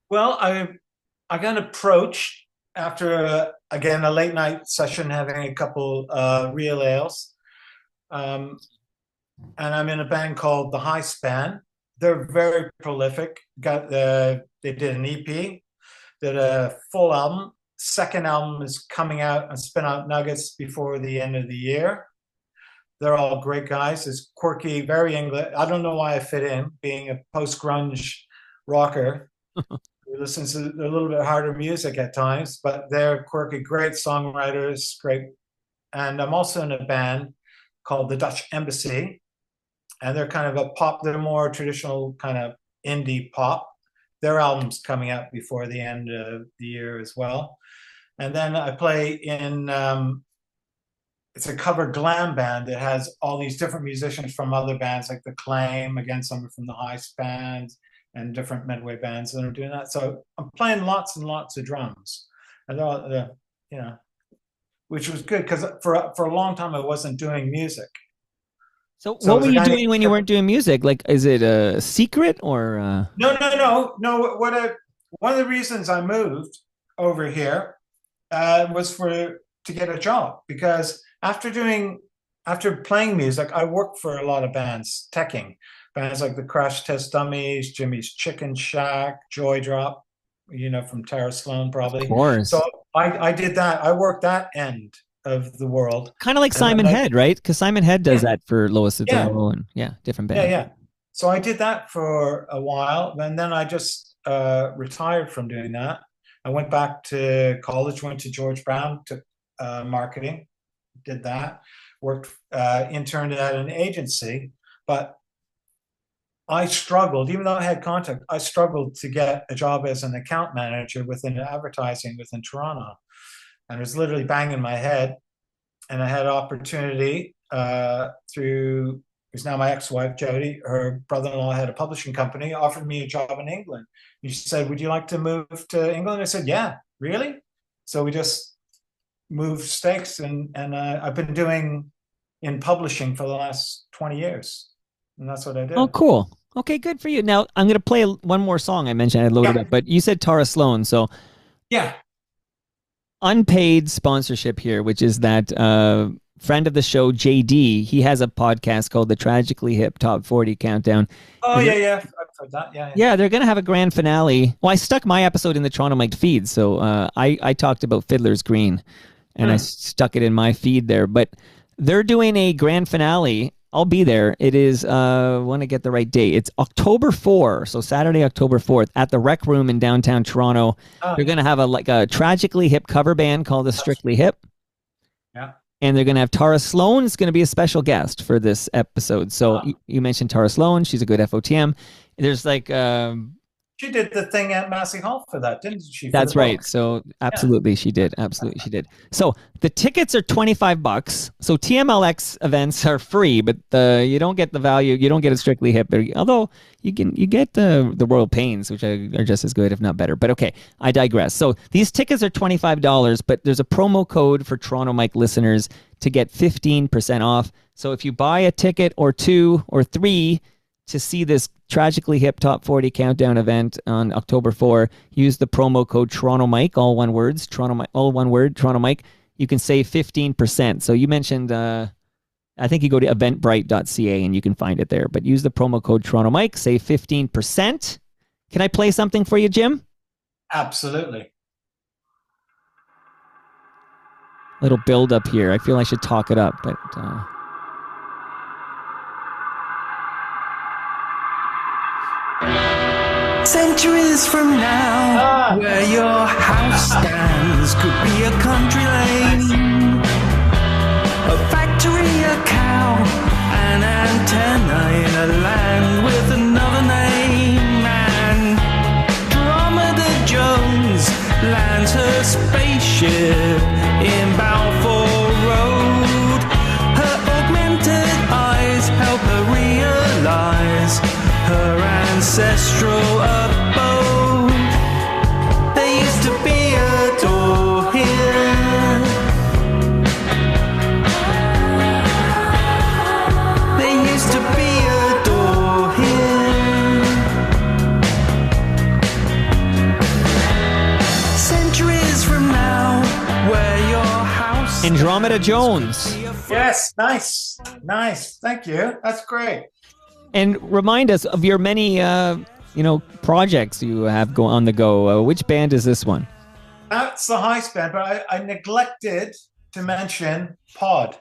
Well, I got approached after again a late night session, having a couple real ales, and I'm in a band called the High Span. They're very prolific. They did an EP, did a full album. Second album is coming out on Spin Out Nuggets before the end of the year. They're all great guys. It's quirky, very English. I don't know why I fit in, being a post-grunge rocker who listens to a little bit harder music at times, but they're quirky, great songwriters, great. And I'm also in a band called the Dutch Embassy, and they're kind of a pop, they're more traditional kind of indie pop. Their album's coming out before the end of the year as well. And then I play in, it's a cover glam band that has all these different musicians from other bands like The Claim, again, some from the High Span and different Medway bands that are doing that. So I'm playing lots and lots of drums. And they're all, which was good because for a long time I wasn't doing music. So what were you doing when you weren't doing music? Like, is it a secret or? No. One of the reasons I moved over here was to get a job, because after playing music, I worked for a lot of bands, teching bands like the Crash Test Dummies, Jimmy's Chicken Shack, Joy Drop, from Tara Sloan probably. Of course. So I did that. I worked that end of the world. Kind of like Simon Head, right? Because Simon Head does that for Lois Adoro and different bands. Yeah. So I did that for a while, and then I just retired from doing that. I went back to college, went to George Brown, took marketing, did that. interned at an agency, but I struggled, even though I had contact, I struggled to get a job as an account manager within advertising within Toronto. And it was literally banging my head. And I had an opportunity through, who's now my ex-wife, Jody. Her brother-in-law had a publishing company, offered me a job in England. He said, would you like to move to England? I said, yeah, really? So we just moved stakes, and I've been doing in publishing for the last 20 years. And that's what I did. Oh, cool. Okay, good for you. Now, I'm going to play one more song I mentioned. I loaded up, but you said Tara Sloan, so... Yeah. Unpaid sponsorship here, which is that friend of the show, JD, he has a podcast called the Tragically Hip Top 40 Countdown. Oh, yeah. I've heard that. Yeah. Yeah, they're going to have a grand finale. Well, I stuck my episode in the Toronto Mike feed, so I talked about Fiddler's Green, and I stuck it in my feed there. But they're doing a grand finale. I'll be there. It is, I want to get the right date. It's October 4, so Saturday, October 4th, at the Rec Room in downtown Toronto. They're going to have a Tragically Hip cover band called the Strictly Hip. Yeah. And they're going to have Tara Sloan is going to be a special guest for this episode. So you mentioned Tara Sloan. She's a good FOTM. There's like... she did the thing at Massey Hall for that, didn't she? That's right. So absolutely, she did. Absolutely, she did. So the tickets are $25. So TMLX events are free, but you don't get the value. You don't get a Strictly Hip. Although you get the Royal Pains, which are just as good, if not better. But okay, I digress. So these tickets are $25, but there's a promo code for Toronto Mike listeners to get 15% off. So if you buy a ticket or 2 or 3 to see this Tragically Hip Top 40 Countdown event on October 4, use the promo code Toronto Mike, all one word, Toronto Mike. You can save 15%. So you mentioned, I think you go to eventbrite.ca and you can find it there. But use the promo code Toronto Mike, save 15%. Can I play something for you, Jim? Absolutely. Little build up here. I feel I should talk it up, but... Centuries from now, where your house stands could be a country lane, a factory, a cow, an antenna in a land with another name. And Andromeda Jones lands her spaceship in Balfour Road. Her augmented eyes help her realize her ancestral abode. There used to be a door here. There used to be a door here. Centuries from now, where your house... Andromeda Jones. Yes, nice. Thank you. That's great. And remind us of your many, projects you have on the go. Which band is this one? That's the Heist Band, but I neglected to mention Pod,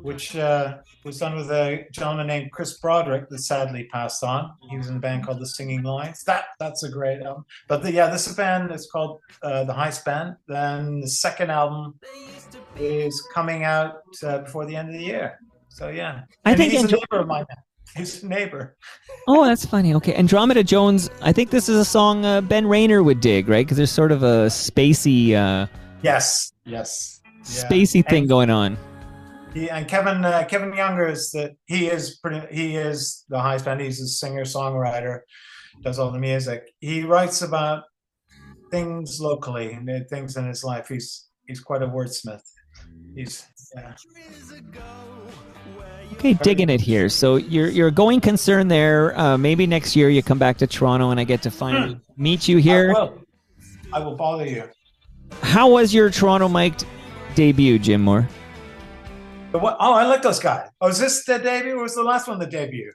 which was done with a gentleman named Chris Broderick that sadly passed on. He was in a band called The Singing Lions. That's a great album. But this band is called the Heist Band. Then the second album is coming out before the end of the year. So yeah, I think he's a neighbor of mine now. His neighbor. Oh, that's funny. Okay, Andromeda Jones. I think this is a song Ben Rayner would dig, right? Because there's sort of a spacey, yes, spacey thing going on. And Kevin Younger is the Heist Band. He's a singer songwriter, does all the music. He writes about things locally and things in his life. He's quite a wordsmith. Okay, digging it here. So you're a going concern there. Maybe next year you come back to Toronto and I get to finally meet you here. I will bother you. How was your Toronto Mike debut, Jim Moore? I like those guys. Oh, is this the debut or was the last one the debut?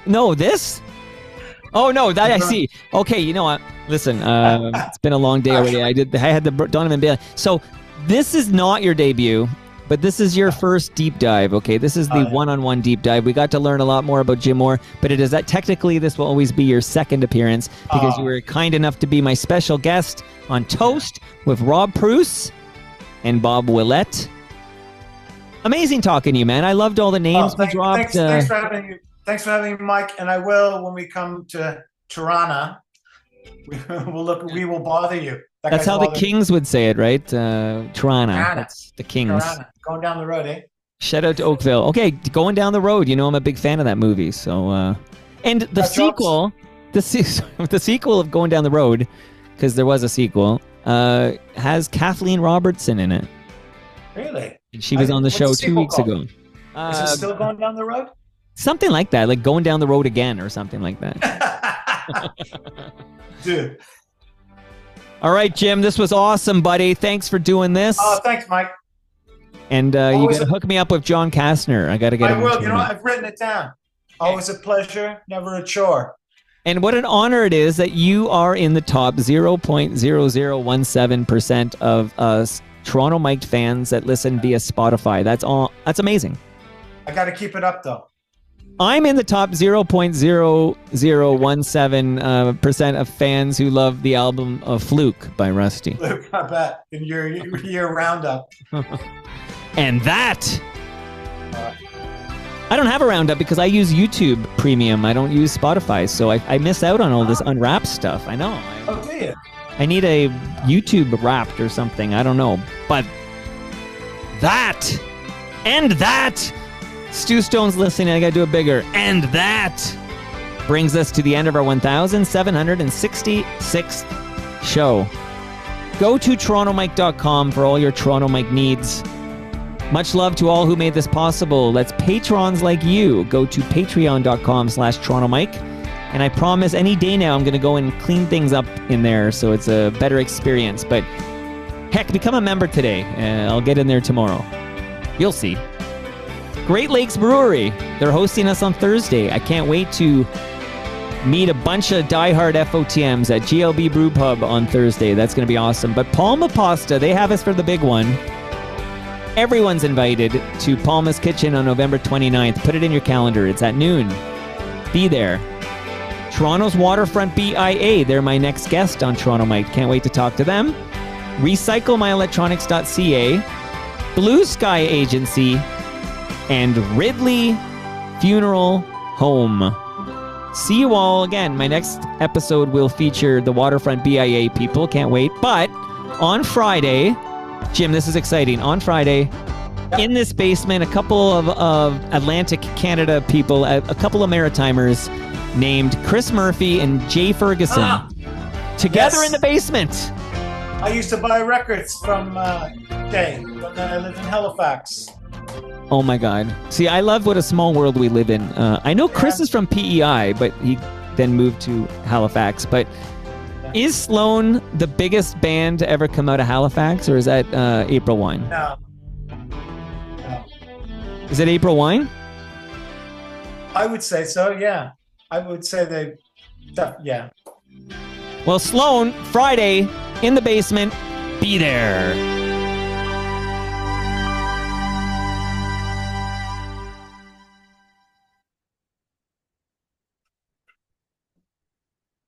No, this? Oh, no, that I see. Okay, you know what? Listen, it's been a long day already. I had the Donovan Bailey. So this is not your debut. But this is your first deep dive, okay? This is the one-on-one deep dive. We got to learn a lot more about Jim Moore, but it is that technically this will always be your second appearance because you were kind enough to be my special guest on Toast with Rob Pruce and Bob Willett. Amazing talking to you, man. I loved all the names we dropped. Thanks for having me. Thanks for having me, Mike. And I will, when we come to Toronto, we will bother you. That's how the Kings would say it, right? Toronto. That's the Kings. Toronto. Going down the road, eh? Shout out to Oakville. Okay, Going Down the Road. You know, I'm a big fan of that movie. So, and the sequel, the sequel of Going Down the Road, because there was a sequel, has Kathleen Robertson in it. Really? And she was on the show 2 weeks ago. Is it still Going Down the Road? Something like that, like Going Down the Road Again or something like that. Dude. All right, Jim, this was awesome, buddy. Thanks for doing this. Oh, thanks, Mike. And you got to hook me up with John Kastner. I got to get him. I will. You know, I've written it down. Always a pleasure, never a chore. And what an honor it is that you are in the top 0.0017% of us Toronto Mike fans that listen via Spotify. That's amazing. I got to keep it up, though. I'm in the top 0.0017% of fans who love the album of Fluke by Rusty. Fluke, I bet. In your year roundup. And that... I don't have a roundup because I use YouTube Premium. I don't use Spotify, so I miss out on all this Unwrapped stuff. I know. Oh, do you? I need a YouTube Wrapped or something. I don't know. But that... And that... Stu Stone's listening. I got to do it bigger. And that brings us to the end of our 1,766th show. Go to TorontoMike.com for all your Toronto Mike needs. Much love to all who made this possible. Let's patrons like you. Go to patreon.com/TorontoMike. And I promise any day now I'm going to go and clean things up in there so it's a better experience. But heck, become a member today. I'll get in there tomorrow. You'll see. Great Lakes Brewery. They're hosting us on Thursday. I can't wait to meet a bunch of diehard FOTMs at GLB Brew Pub on Thursday. That's going to be awesome. But Palma Pasta, they have us for the big one. Everyone's invited to Palma's Kitchen on November 29th. Put it in your calendar. It's at noon. Be there. Toronto's Waterfront BIA. They're my next guest on Toronto Mike. Can't wait to talk to them. RecycleMyElectronics.ca. Blue Sky Agency. And Ridley Funeral Home. See you all again. My next episode will feature the Waterfront BIA people. Can't wait. But on Friday, Jim, this is exciting. On Friday, in this basement, a couple of Atlantic Canada people, a couple of Maritimers named Chris Murphy and Jay Ferguson together in the basement. I used to buy records from Jay when I lived in Halifax. Oh my God. See, I love what a small world we live in. I know Chris is from PEI, but he then moved to Halifax. But is Sloan the biggest band to ever come out of Halifax, or is that April Wine? No. Is it April Wine? I would say so, yeah. I would say yeah. Well, Sloan, Friday, in the basement, be there.